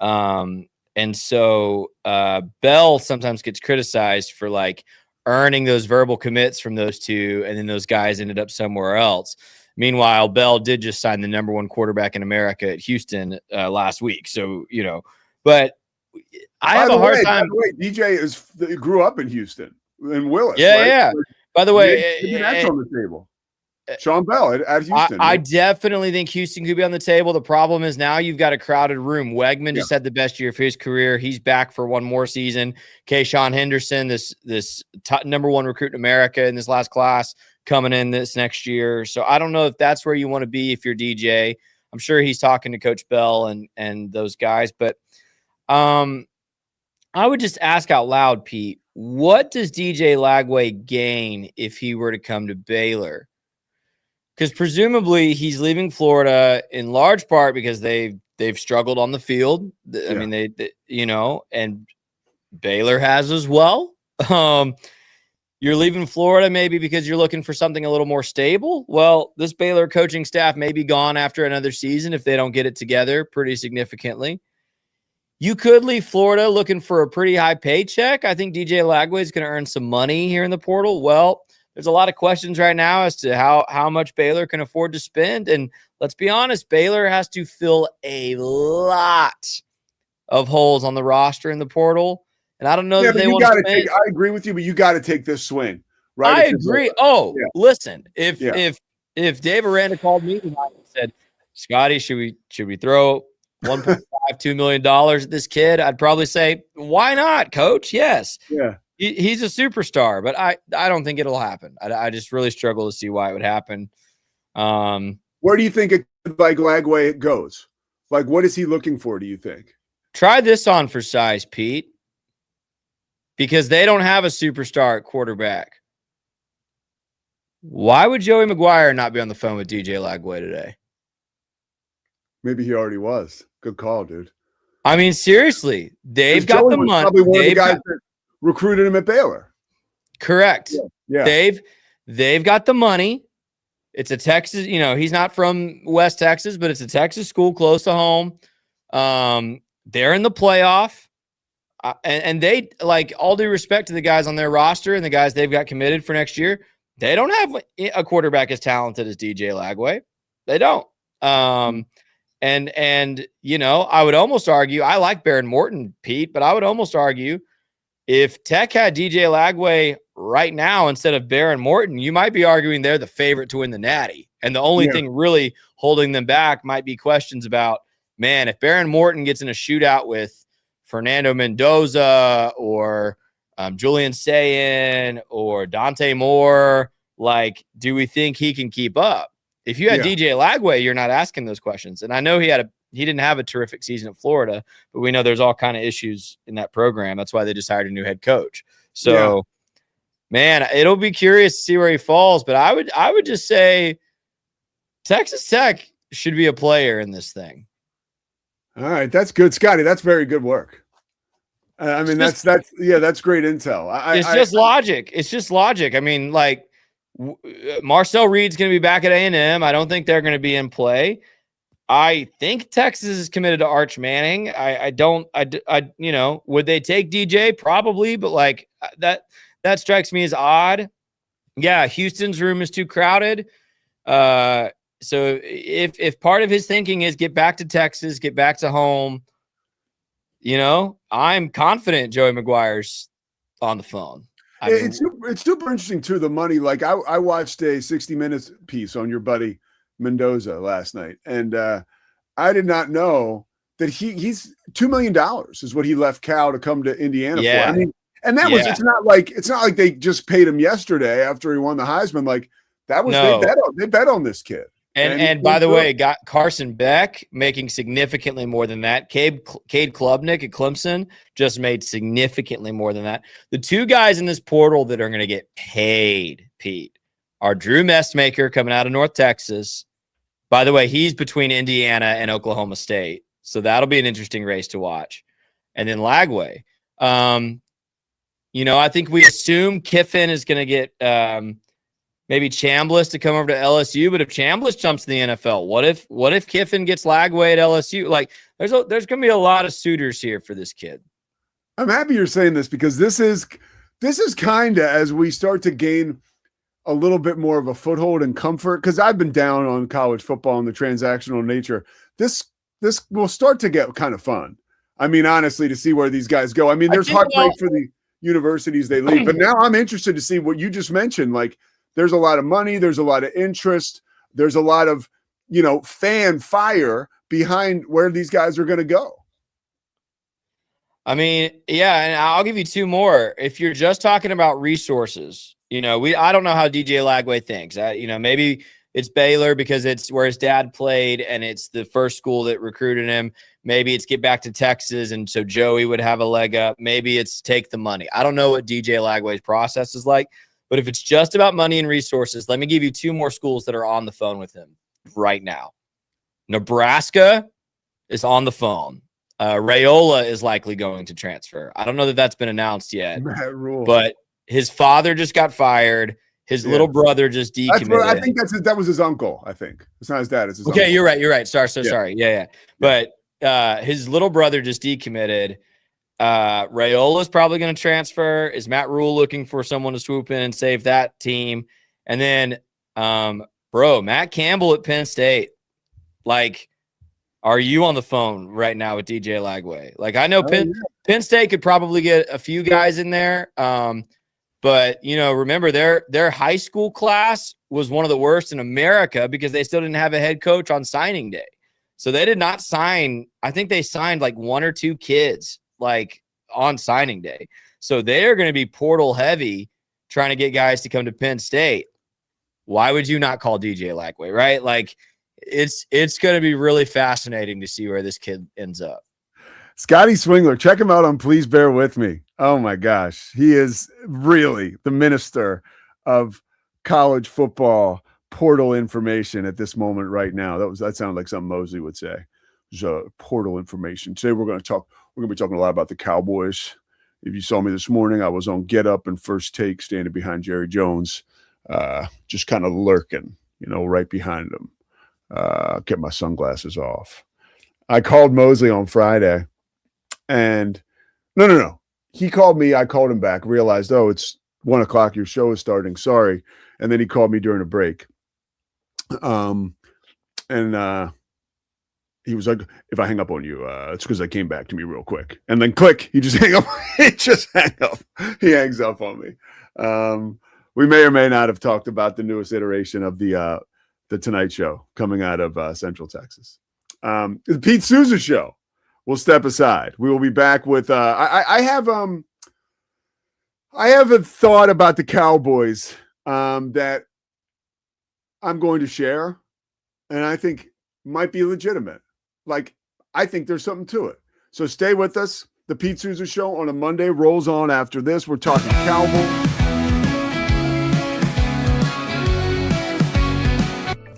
And so Bell sometimes gets criticized for like earning those verbal commits from those two, and then those guys ended up somewhere else. Meanwhile, Bell did just sign the number 1 quarterback in America at Houston last week. So, but I have a hard time. By the way, DJ grew up in Houston, in Willis. Yeah, right? yeah. By the way, that's on the table. Sean Bell at Houston. I definitely think Houston could be on the table. The problem is now you've got a crowded room. Wegman just had the best year of his career. He's back for one more season. Kayshawn Henderson, this number 1 recruit in America in this last class, coming in this next year. So I don't know if that's where you want to be if you're DJ. I'm sure he's talking to Coach Bell and those guys. But I would just ask out loud, Pete, what does DJ Lagway gain if he were to come to Baylor? Because presumably he's leaving Florida in large part because they've struggled on the field. I mean, they and Baylor has as well. You're leaving Florida maybe because you're looking for something a little more stable. Well, this Baylor coaching staff may be gone after another season if they don't get it together pretty significantly. You could leave Florida looking for a pretty high paycheck. I think DJ Lagway is going to earn some money here in the portal. Well, there's a lot of questions right now as to how much Baylor can afford to spend. And let's be honest, Baylor has to fill a lot of holes on the roster in the portal. And I don't know that they want to spend. I agree with you, but you got to take this swing, right? I agree. Listen, if Dave Aranda called me tonight and said, Scotty, should we throw $1.52 million at this kid? I'd probably say, why not, coach? Yes. Yeah. He's a superstar, but I don't think it'll happen. I just really struggle to see why it would happen. Where do you think like Lagway goes? Like, what is he looking for, do you think? Try this on for size, Pete, because they don't have a superstar at quarterback. Why would Joey McGuire not be on the phone with DJ Lagway today? Maybe he already was. Good call, dude. I mean, seriously, they've got the money. Probably one of the guys that recruited him at Baylor. Correct. Yeah. They've got the money. It's a Texas, he's not from West Texas, but it's a Texas school close to home. They're in the playoff. And they, like, all due respect to the guys on their roster and the guys they've got committed for next year, they don't have a quarterback as talented as DJ Lagway. They don't. And I would almost argue, I like Baron Morton, Pete, but I would almost argue if Tech had DJ Lagway right now instead of Baron Morton, you might be arguing they're the favorite to win the Natty. And the only thing really holding them back might be questions about, man, if Baron Morton gets in a shootout with Fernando Mendoza or Julian Sayin or Dante Moore, like, do we think he can keep up? If you had DJ Lagway, you're not asking those questions. And I know he didn't have a terrific season at Florida, but we know there's all kind of issues in that program. That's why they just hired a new head coach. So, man, it'll be curious to see where he falls. But I would just say Texas Tech should be a player in this thing. All right, that's good, Scotty. That's very good work. I mean, that's great intel. It's just logic. It's just logic. I mean, like, Marcel Reed's going to be back at A&M. I don't think they're going to be in play. I think Texas is committed to Arch Manning. Would they take DJ? Probably, but like that strikes me as odd. Yeah, Houston's room is too crowded. So if part of his thinking is get back to Texas, get back to home, I'm confident Joey McGuire's on the phone. It's super interesting too, the money. Like I watched a 60 Minutes piece on your buddy Mendoza last night, and I did not know that he's $2 million is what he left Cal to come to Indiana for. I mean, and that was it's not like they just paid him yesterday after he won the Heisman. Like that was they bet on this kid. And by the way, got Carson Beck making significantly more than that. Cade Klubnik at Clemson just made significantly more than that. The two guys in this portal that are going to get paid, Pete, are Drew Messmaker coming out of North Texas. By the way, he's between Indiana and Oklahoma State. So that'll be an interesting race to watch. And then Lagway. I think we assume Kiffin is going to get maybe Chambliss to come over to LSU, but if Chambliss jumps to the NFL, what if Kiffin gets Lagway at LSU? Like, there's going to be a lot of suitors here for this kid. I'm happy you're saying this because this is kind of as we start to gain a little bit more of a foothold and comfort, because I've been down on college football and the transactional nature. This will start to get kind of fun. I mean, honestly, to see where these guys go. I mean, there's heartbreak for the universities they leave, but now I'm interested to see what you just mentioned. Like, there's a lot of money. There's a lot of interest. There's a lot of, fan fire behind where these guys are going to go. I mean, yeah, and I'll give you two more. If you're just talking about resources, I don't know how DJ Lagway thinks. Maybe it's Baylor because it's where his dad played and it's the first school that recruited him. Maybe it's get back to Texas, and so Joey would have a leg up. Maybe it's take the money. I don't know what DJ Lagway's process is like. But if it's just about money and resources, let me give you two more schools that are on the phone with him right now. Nebraska is on the phone. Raiola is likely going to transfer. I don't know that that's been announced yet. But his father just got fired. His little brother just decommitted. I think that was his uncle, I think. It's not his dad. It's his uncle. You're right. Sorry. Yeah. But his little brother just decommitted. Rayola's probably going to transfer. Is Matt Rule looking for someone to swoop in and save that team? And then, Matt Campbell at Penn State. Like, are you on the phone right now with DJ Lagway? Like, I know Penn State could probably get a few guys in there. But, remember their high school class was one of the worst in America because they still didn't have a head coach on signing day. So they did not sign. I think they signed like 1 or 2 kids like on signing day. So they're going to be portal heavy trying to get guys to come to Penn State. Why would you not call DJ Lagway, right? Like it's going to be really fascinating to see where this kid ends up. Scotty Swingler, check him out on Please Bear With Me. Oh my gosh. He is really the minister of college football portal information at this moment right now. That sounded like something Mosley would say. There's portal information. Today we're going to be talking a lot about the Cowboys. If you saw me this morning, I was on Get Up and First Take standing behind Jerry Jones, just kind of lurking, right behind him. Get my sunglasses off. I called Mosley on Friday. And no. He called me. I called him back, realized, it's 1 o'clock. Your show is starting. Sorry. And then he called me during a break. He was like, if I hang up on you, it's because I came back to me real quick. And then click, he just hang up. He hangs up on me. We may or may not have talked about the newest iteration of the Tonight Show coming out of Central Texas. The Pete Sousa Show. We'll step aside. We will be back with I have a thought about the Cowboys that I'm going to share, and I think might be legitimate. Like, I think there's something to it. So stay with us. The Pete Sousa Show on a Monday rolls on after this. We're talking Cowboys.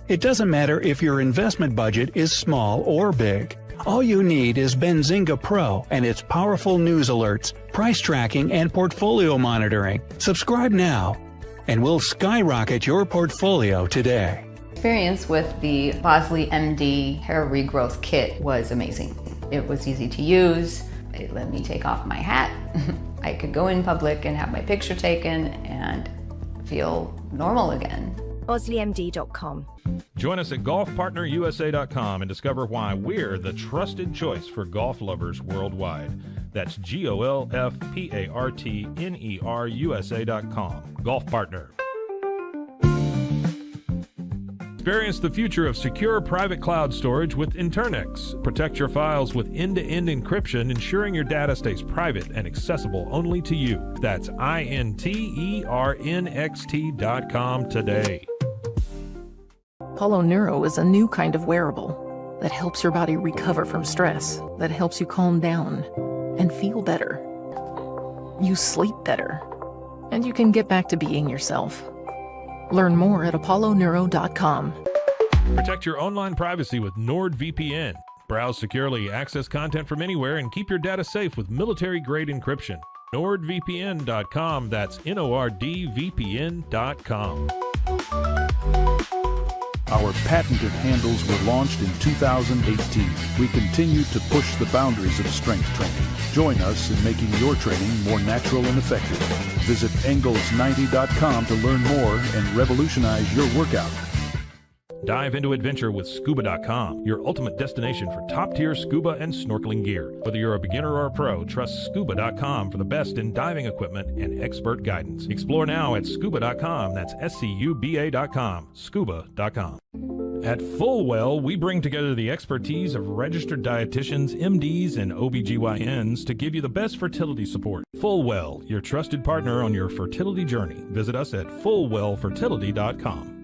It doesn't matter if your investment budget is small or big. All you need is Benzinga Pro and its powerful news alerts, price tracking, and portfolio monitoring. Subscribe now, and we'll skyrocket your portfolio today. Experience with the Bosley MD hair regrowth kit was amazing. It was easy to use. It let me take off my hat. I could go in public and have my picture taken and feel normal again. BosleyMD.com. Join us at golfpartnerusa.com and discover why we're the trusted choice for golf lovers worldwide. That's GOLFPARTNERUSA.com. Golf Partner. Experience the future of secure private cloud storage with Internix. Protect your files with end-to-end encryption, ensuring your data stays private and accessible only to you. That's INTERNXT.com today. Apollo Neuro is a new kind of wearable that helps your body recover from stress, that helps you calm down and feel better. You sleep better, and you can get back to being yourself. Learn more at apolloneuro.com. Protect your online privacy with NordVPN. Browse securely, access content from anywhere, and keep your data safe with military-grade encryption. NordVPN.com. That's NORDVPN.com. Our patented handles were launched in 2018. We continue to push the boundaries of strength training. Join us in making your training more natural and effective. Visit Engels90.com to learn more and revolutionize your workout. Dive into adventure with Scuba.com, your ultimate destination for top-tier scuba and snorkeling gear. Whether you're a beginner or a pro, trust Scuba.com for the best in diving equipment and expert guidance. Explore now at Scuba.com. That's SCUBA.com. Scuba.com. At Fullwell, we bring together the expertise of registered dietitians, MDs, and OBGYNs to give you the best fertility support. Fullwell, your trusted partner on your fertility journey. Visit us at FullwellFertility.com.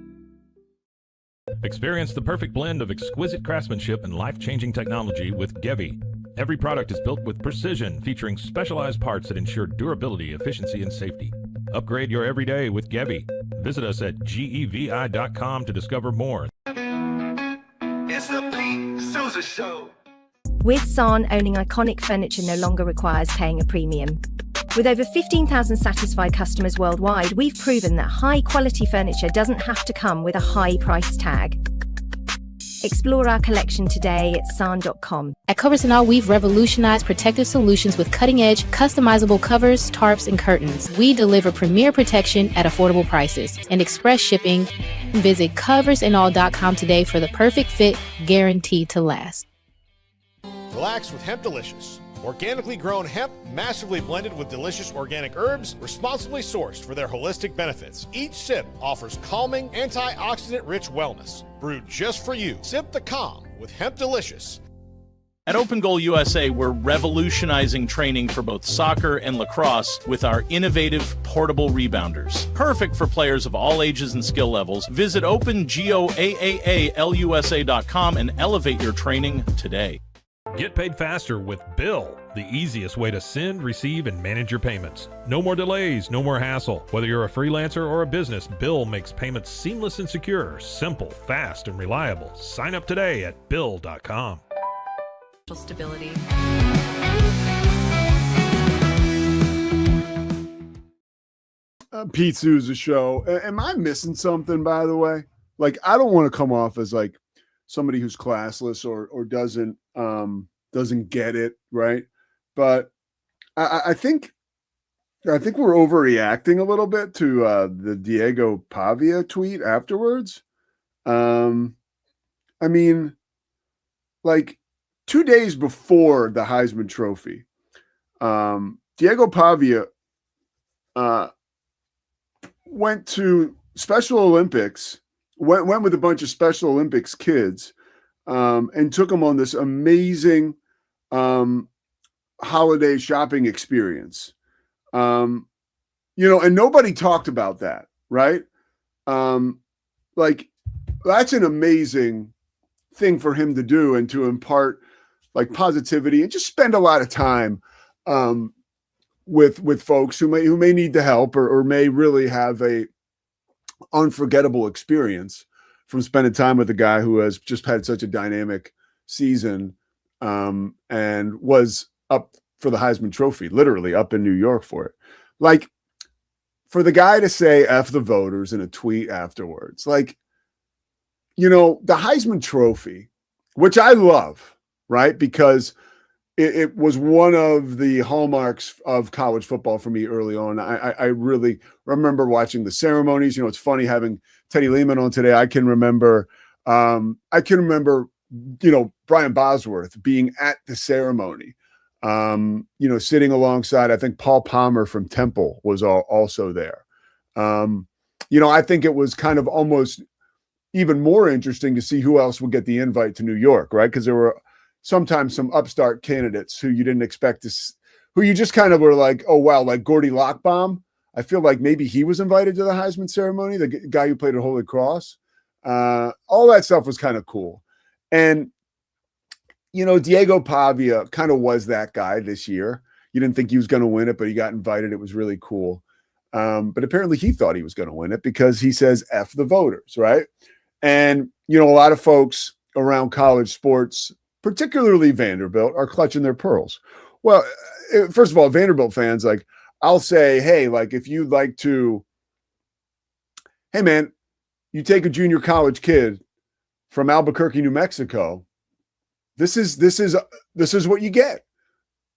Experience the perfect blend of exquisite craftsmanship and life-changing technology with Gevi. Every product is built with precision, featuring specialized parts that ensure durability, efficiency, and safety. Upgrade your everyday with Gevi. Visit us at GEVI.com to discover more. It's the Pete Sousa Show. With San, owning iconic furniture no longer requires paying a premium. With over 15,000 satisfied customers worldwide, we've proven that high-quality furniture doesn't have to come with a high price tag. Explore our collection today at sarn.com. At Covers and All, we've revolutionized protective solutions with cutting-edge, customizable covers, tarps, and curtains. We deliver premier protection at affordable prices and express shipping. Visit coversandall.com today for the perfect fit, guaranteed to last. Relax with Hemp Delicious. Organically grown hemp, massively blended with delicious organic herbs, responsibly sourced for their holistic benefits. Each sip offers calming, antioxidant-rich wellness. Brewed just for you. Sip the calm with Hemp Delicious. At Open Goal USA, we're revolutionizing training for both soccer and lacrosse with our innovative portable rebounders. Perfect for players of all ages and skill levels. Visit opengoaalusa.com and elevate your training today. Get paid faster with Bill, the easiest way to send, receive, and manage your payments. No more delays, no more hassle. Whether you're a freelancer or a business, Bill makes payments seamless and secure, simple, fast, and reliable. Sign up today at bill.com. Stability. Pete Sousa show. Am I missing something, by the way? Like, I don't want to come off as like somebody who's classless or doesn't get it, right? But I think we're overreacting a little bit to the Diego Pavia tweet afterwards. I mean, like 2 days before the Heisman Trophy, Diego Pavia went to Special Olympics, went with a bunch of Special Olympics kids, and took them on this amazing holiday shopping experience. And nobody talked about that, right? Like, that's an amazing thing for him to do and to impart like positivity and just spend a lot of time with folks who may need the help or may really have a unforgettable experience from spending time with a guy who has just had such a dynamic season and was up for the Heisman Trophy, literally up in New York for it. Like, for the guy to say F the voters in a tweet afterwards, like, the Heisman Trophy, which I love, right? Because it was one of the hallmarks of college football for me early on. I really remember watching the ceremonies. It's funny having Teddy Lehman on today. I can remember, Brian Bosworth being at the ceremony, sitting alongside, I think Paul Palmer from Temple was also there. I think it was kind of almost even more interesting to see who else would get the invite to New York, right? Because there were sometimes some upstart candidates who you didn't expect to, who you just kind of were like, oh, wow, like Gordy Lockbaum. I feel like maybe he was invited to the Heisman ceremony, the guy who played at Holy Cross. All that stuff was kind of cool. And, Diego Pavia kind of was that guy this year. You didn't think he was going to win it, but he got invited. It was really cool. But apparently he thought he was going to win it because he says F the voters, right? And, a lot of folks around college sports, particularly Vanderbilt, are clutching their pearls. Well, first of all, Vanderbilt fans, like, I'll say, hey, like, if you'd like to, hey, man, you take a junior college kid from Albuquerque, New Mexico, this is what you get.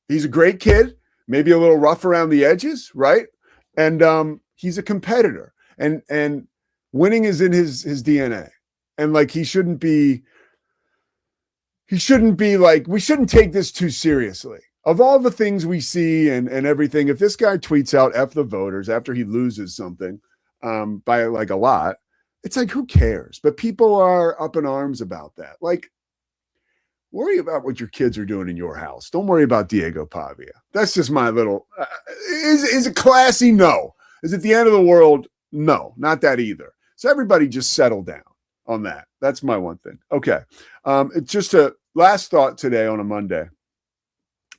He's a great kid, maybe a little rough around the edges, right? And he's a competitor, and winning is in his DNA. And like, he shouldn't be like, we shouldn't take this too seriously. Of all the things we see and everything, if this guy tweets out F the voters after he loses something by like a lot, it's like, who cares? But people are up in arms about that. Like, worry about what your kids are doing in your house. Don't worry about Diego Pavia. That's just my little, is it classy? No. Is it the end of the world? No, not that either. So everybody just settle down on that. That's my one thing. Okay. It's just a last thought today on a Monday.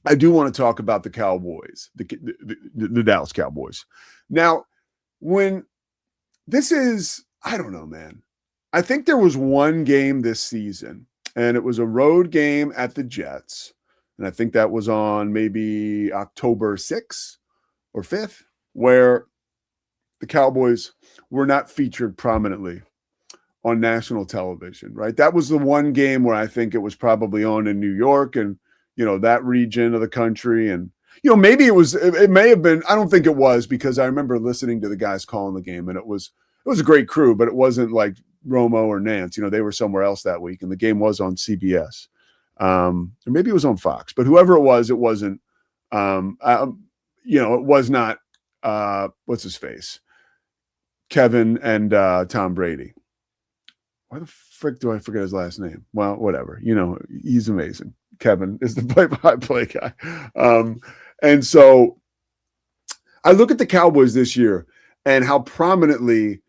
I do want to talk about the Cowboys, the Dallas Cowboys. Now, when this is, I don't know, man. I think there was one game this season, and it was a road game at the Jets. And I think that was on maybe October 6th or 5th, where the Cowboys were not featured prominently on national television, right? That was the one game where I think it was probably on in New York and, that region of the country. And, maybe it may have been, I don't think it was, because I remember listening to the guys calling the game, and it was a great crew, but it wasn't like Romo or Nance. They were somewhere else that week, and the game was on CBS. Or maybe it was on Fox, but whoever it was, it wasn't, it was not, what's his face? Kevin and Tom Brady. Why the frick do I forget his last name? Well, whatever. He's amazing. Kevin is the play-by-play guy. And so I look at the Cowboys this year and how prominently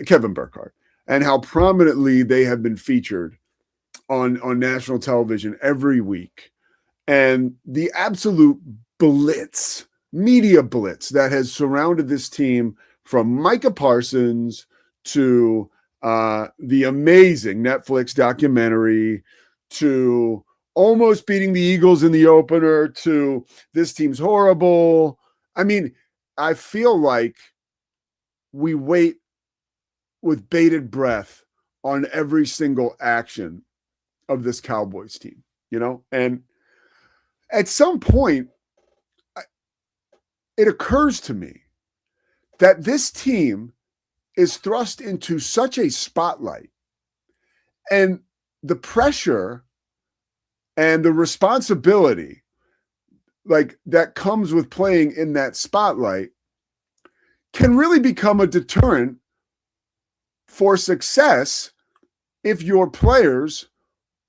Kevin Burkhardt and how prominently they have been featured on national television every week. And the absolute media blitz that has surrounded this team, from Micah Parsons to the amazing Netflix documentary, to almost beating the Eagles in the opener, to this team's horrible. I mean, I feel like we wait with bated breath on every single action of this Cowboys team, and at some point it occurs to me that this team is thrust into such a spotlight, and the pressure and the responsibility that comes with playing in that spotlight can really become a deterrent for success if your players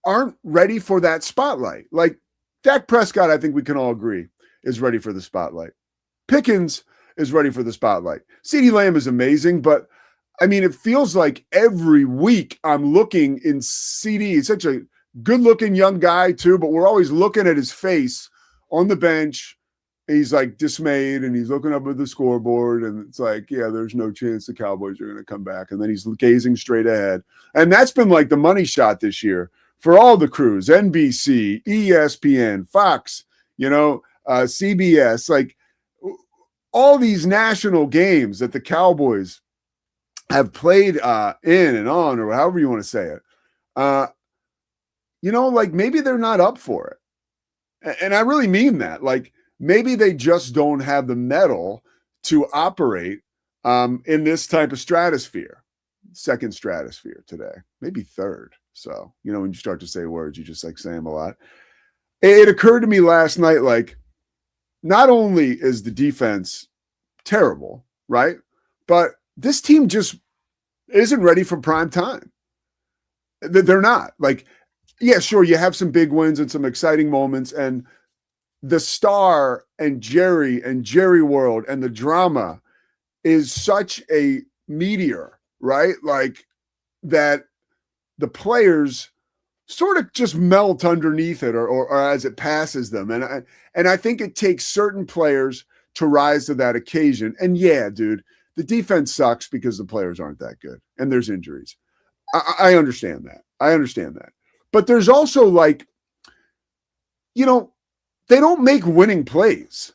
aren't ready for that spotlight. Like Dak Prescott, I think we can all agree, is ready for the spotlight. Pickens is ready for the spotlight. CeeDee Lamb is amazing, but I mean, it feels like every week I'm looking in CeeDee. He's such a good-looking young guy too, but we're always looking at his face on the bench. He's like dismayed, and he's looking up at the scoreboard, and it's like, yeah, there's no chance the Cowboys are going to come back. And then he's gazing straight ahead. And that's been like the money shot this year for all the crews: NBC, ESPN, Fox, CBS, like all these national games that the Cowboys have played in and on, or however you want to say it. Like maybe they're not up for it. And I really mean that. Like maybe they just don't have the mettle to operate in this type of stratosphere. Second stratosphere today, maybe third. So, when you start to say words, you just say them a lot. It occurred to me last night, like, not only is the defense terrible, right? But this team just isn't ready for prime time. They're not. Like, yeah, sure, you have some big wins and some exciting moments, and the star and Jerry World and the drama is such a meteor, right? Like that the players sort of just melt underneath it or as it passes them. And I think it takes certain players to rise to that occasion. And yeah, dude, the defense sucks because the players aren't that good and there's injuries. I understand that. But there's also like, they don't make winning plays.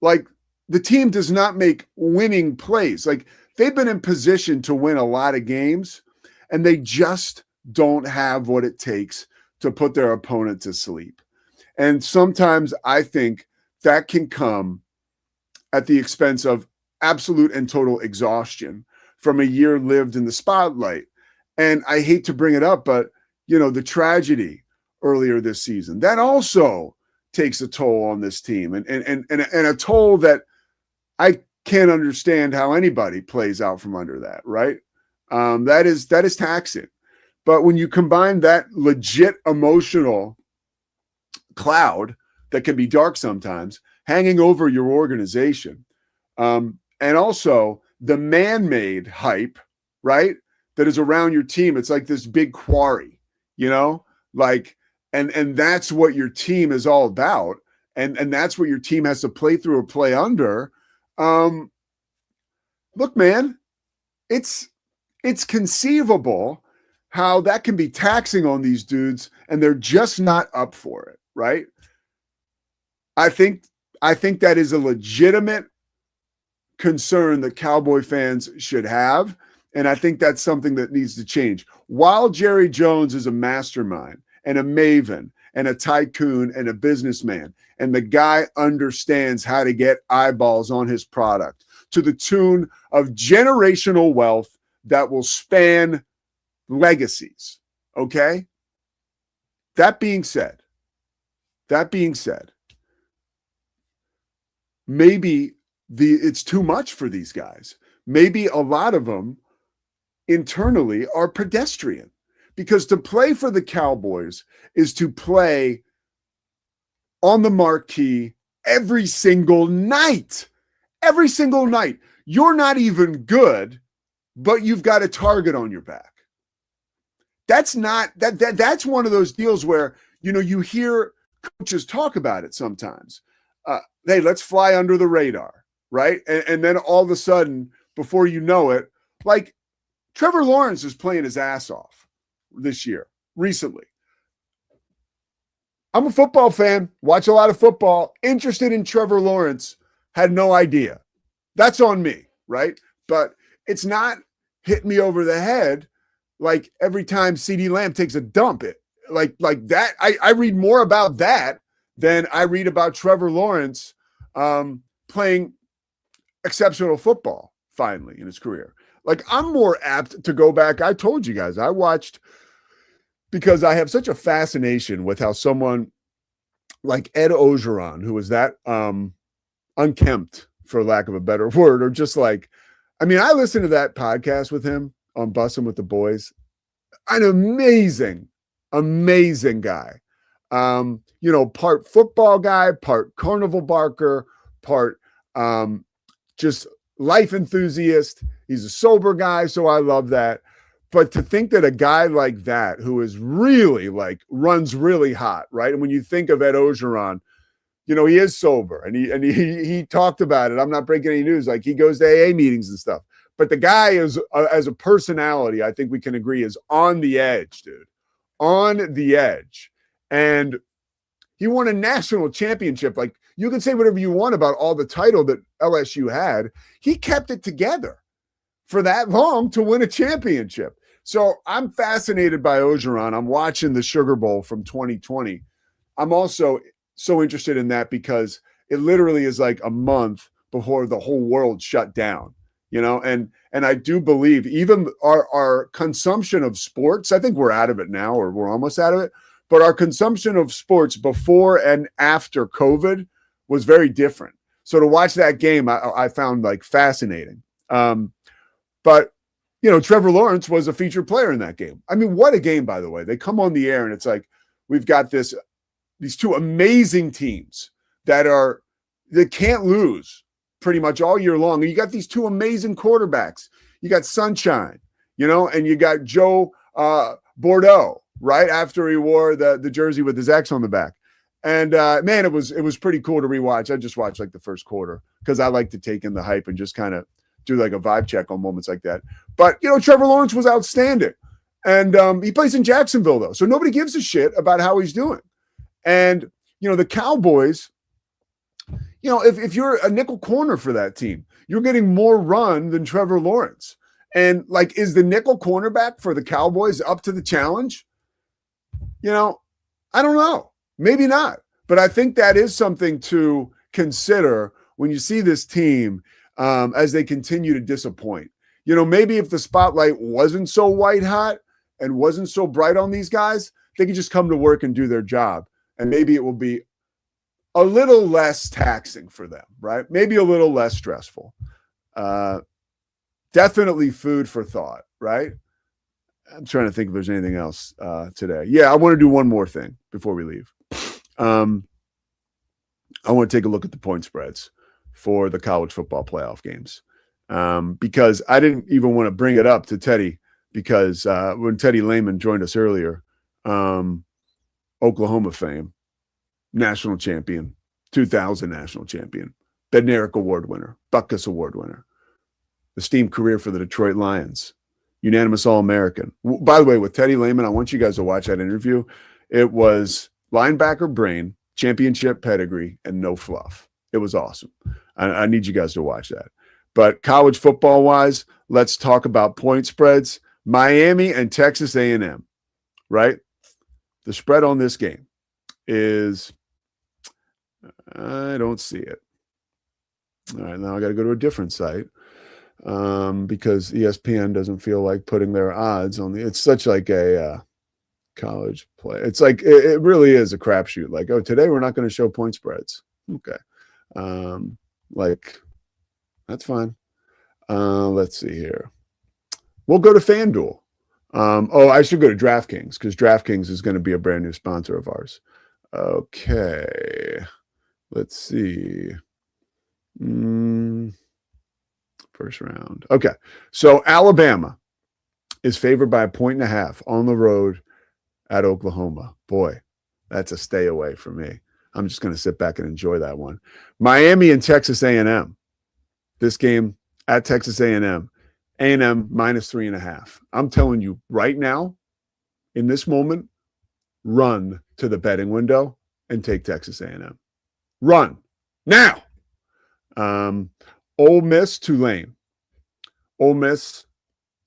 Like the team does not make winning plays. Like they've been in position to win a lot of games and they just don't have what it takes to put their opponent to sleep. And sometimes I think that can come at the expense of absolute and total exhaustion from a year lived in the spotlight. And I hate to bring it up, but the tragedy earlier this season, that also takes a toll on this team and a toll that I can't understand how anybody plays out from under that, right? That is taxing. But when you combine that legit emotional cloud that can be dark sometimes hanging over your organization, and also the man-made hype, right, that is around your team, it's like this big quarry, like, and that's what your team is all about, and that's what your team has to play through or play under. Look, man, it's conceivable how that can be taxing on these dudes, and they're just not up for it, right? I think that is a legitimate concern that Cowboy fans should have, And I think that's something that needs to change. While Jerry Jones is a mastermind and a maven and a tycoon and a businessman, and the guy understands how to get eyeballs on his product to the tune of generational wealth that will span legacies. Okay? That being said, maybe it's too much for these guys. Maybe a lot of them internally are pedestrian, because to play for the Cowboys is to play on the marquee every single night. Every single night. You're not even good, but you've got a target on your back. That's one of those deals where, you hear coaches talk about it sometimes. Hey, let's fly under the radar, right? And then all of a sudden, before you know it, like Trevor Lawrence is playing his ass off this year, recently. I'm a football fan, watch a lot of football, interested in Trevor Lawrence, had no idea. That's on me, right? But it's not hitting me over the head like every time CeeDee Lamb takes a dump. Like that. I read more about that than I read about Trevor Lawrence playing exceptional football finally in his career. Like, I'm more apt to go back. I told you guys, I watched, because I have such a fascination with how someone like Ed Ogeron, who was that unkempt, for lack of a better word, or just like, I listened to that podcast with him on Bussin' with the Boys. An amazing guy. Part football guy, part carnival barker, part just life enthusiast. He's a sober guy, so I love that. But to think that a guy like that, who is really runs really hot, right? And when you think of Ed Ogeron, he is sober, and he talked about it. I'm not breaking any news. Like, he goes to AA meetings and stuff. But the guy is, as a personality, I think we can agree, is on the edge, dude. On the edge. And he won a national championship. Like, you can say whatever you want about all the title that LSU had. He kept it together for that long to win a championship. So I'm fascinated by Ogeron. I'm watching the Sugar Bowl from 2020. I'm also so interested in that because it literally is like a month before the whole world shut down, and I do believe even our consumption of sports, I think we're out of it now, or we're almost out of it, but our consumption of sports before and after COVID was very different. So to watch that game, I found fascinating. But Trevor Lawrence was a featured player in that game. What a game, by the way. They come on the air and it's like, we've got these two amazing teams that can't lose pretty much all year long. And you got these two amazing quarterbacks. You got Sunshine, and you got Joe Bordeaux, right after he wore the jersey with his X on the back. And man, it was pretty cool to rewatch. I just watched the first quarter because I like to take in the hype and just kind of do a vibe check on moments like that. But Trevor Lawrence was outstanding, and he plays in Jacksonville though, so nobody gives a shit about how he's doing. And the Cowboys, if you're a nickel corner for that team, you're getting more run than Trevor Lawrence. And is the nickel cornerback for the Cowboys up to the challenge? I don't know. Maybe not. But I think that is something to consider when you see this team as they continue to disappoint. Maybe if the spotlight wasn't so white hot and wasn't so bright on these guys, they could just come to work and do their job. And maybe it will be a little less taxing for them, right? Maybe a little less stressful. Definitely food for thought, right? I'm trying to think if there's anything else today. Yeah, I want to do one more thing before we leave. I want to take a look at the point spreads for the college football playoff games because I didn't even want to bring it up to Teddy because when Teddy Lehman joined us earlier, Oklahoma fame, national champion, 2000 national champion, Bednarik Award winner, Butkus Award winner, esteemed career for the Detroit Lions, unanimous All-American. By the way, with Teddy Lehman, I want you guys to watch that interview. It was linebacker brain, championship pedigree, and no fluff. It was awesome. I need you guys to watch that. But college football wise, let's talk about point spreads. Miami and Texas A&M, right? The spread on this game is, I don't see it. All right, now I got to go to a different site because ESPN doesn't feel like putting their odds on it's such like a college play. It's like, it really is a crapshoot. Like, oh, today we're not going to show point spreads. Okay. Like, that's fine. Let's see here. We'll go to FanDuel. I should go to DraftKings because DraftKings is going to be a brand new sponsor of ours. Okay. Let's see. First round. Okay. So Alabama is favored by 1.5 on the road at Oklahoma. Boy, that's a stay away for me. I'm just going to sit back and enjoy that one. Miami and Texas A&M. This game at Texas A&M. A&M minus 3.5. I'm telling you right now, in this moment, run to the betting window and take Texas A&M. Run now. Ole Miss, Tulane. Ole Miss,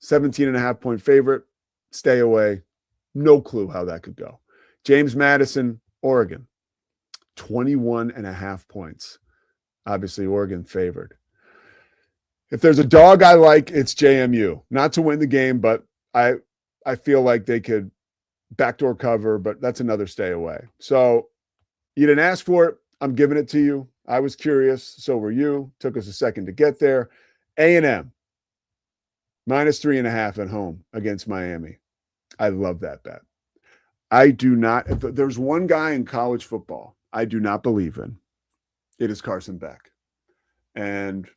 17.5 point favorite. Stay away. No clue how that could go. James Madison, Oregon, 21.5 points. Obviously, Oregon favored. If there's a dog I like, it's JMU. Not to win the game, but I feel like they could backdoor cover, but that's another stay away. So you didn't ask for it. I'm giving it to you. I was curious. So were you. Took us a second to get there. A&M, minus 3.5 at home against Miami. I love that bet. I do not. If there's one guy in college football I do not believe in, it is Carson Beck. And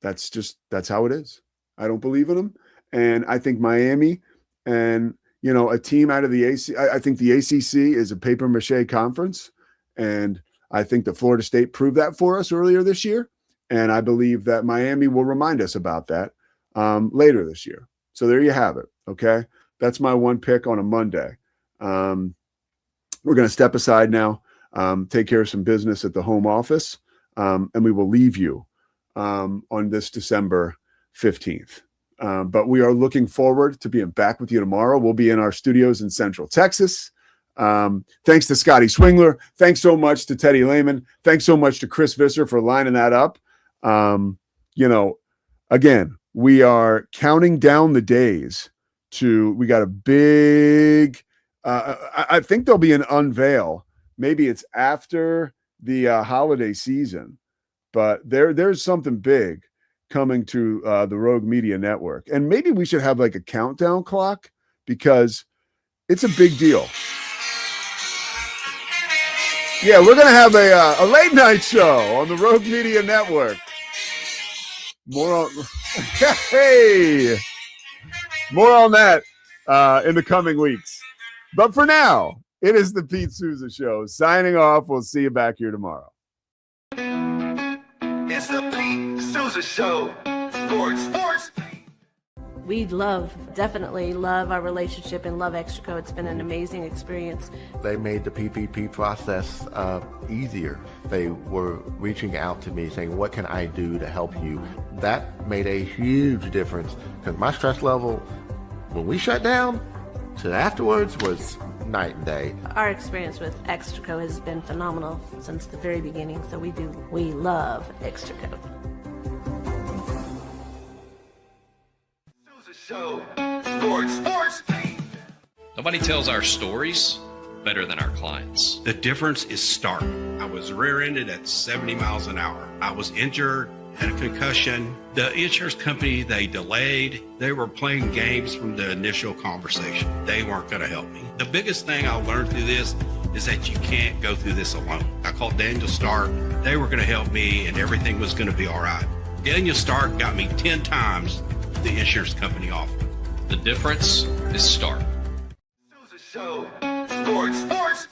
that's how it is. I don't believe in him. And I think Miami and, a team out of the ACC, I think the ACC is a paper mache conference. And I think that Florida State proved that for us earlier this year. And I believe that Miami will remind us about that later this year. So there you have it. Okay. That's my one pick on a Monday. We're going to step aside now, take care of some business at the home office, and we will leave you on this December 15th. But we are looking forward to being back with you tomorrow. We'll be in our studios in Central Texas. Thanks to Scotty Swingler. Thanks so much to Teddy Lehman. Thanks so much to Chris Visser for lining that up. Again, we are counting down the days we got a big, I think there'll be an unveil. Maybe it's after the holiday season, but there's something big coming to the Rogue Media Network. And maybe we should have like a countdown clock because it's a big deal. Yeah, we're going to have a late night show on the Rogue Media Network. More on that in the coming weeks. But for now, it is the Pete Sousa Show. Signing off. We'll see you back here tomorrow. It's the Pete Sousa Show. Sports. We definitely love our relationship and love Extraco. It's been an amazing experience. They made the PPP process easier. They were reaching out to me saying, what can I do to help you? That made a huge difference because my stress level when we shut down to afterwards was night and day. Our experience with Extraco has been phenomenal since the very beginning, so we love Extraco. Show. Sports. Nobody tells our stories better than our clients. The difference is stark. I was rear-ended at 70 miles an hour. I was injured, had a concussion. The insurance company, they delayed. They were playing games from the initial conversation. They weren't going to help me. The biggest thing I learned through this is that you can't go through this alone. I called Daniel Stark. They were going to help me and everything was going to be all right. Daniel Stark got me 10 times the insurance company offered. The difference is stark. Show. Sports.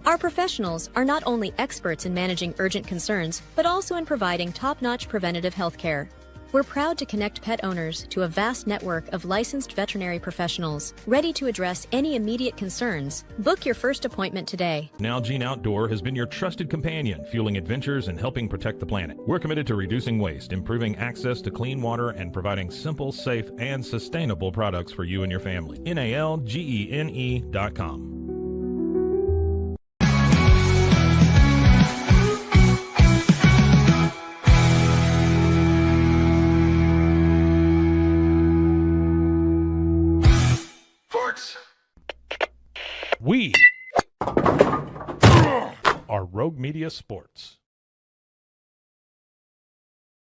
Our professionals are not only experts in managing urgent concerns, but also in providing top-notch preventative health care. We're proud to connect pet owners to a vast network of licensed veterinary professionals ready to address any immediate concerns. Book your first appointment today. Nalgene Outdoor has been your trusted companion, fueling adventures and helping protect the planet. We're committed to reducing waste, improving access to clean water, and providing simple, safe, and sustainable products for you and your family. NALGENE.com. We are Rogue Media Sports.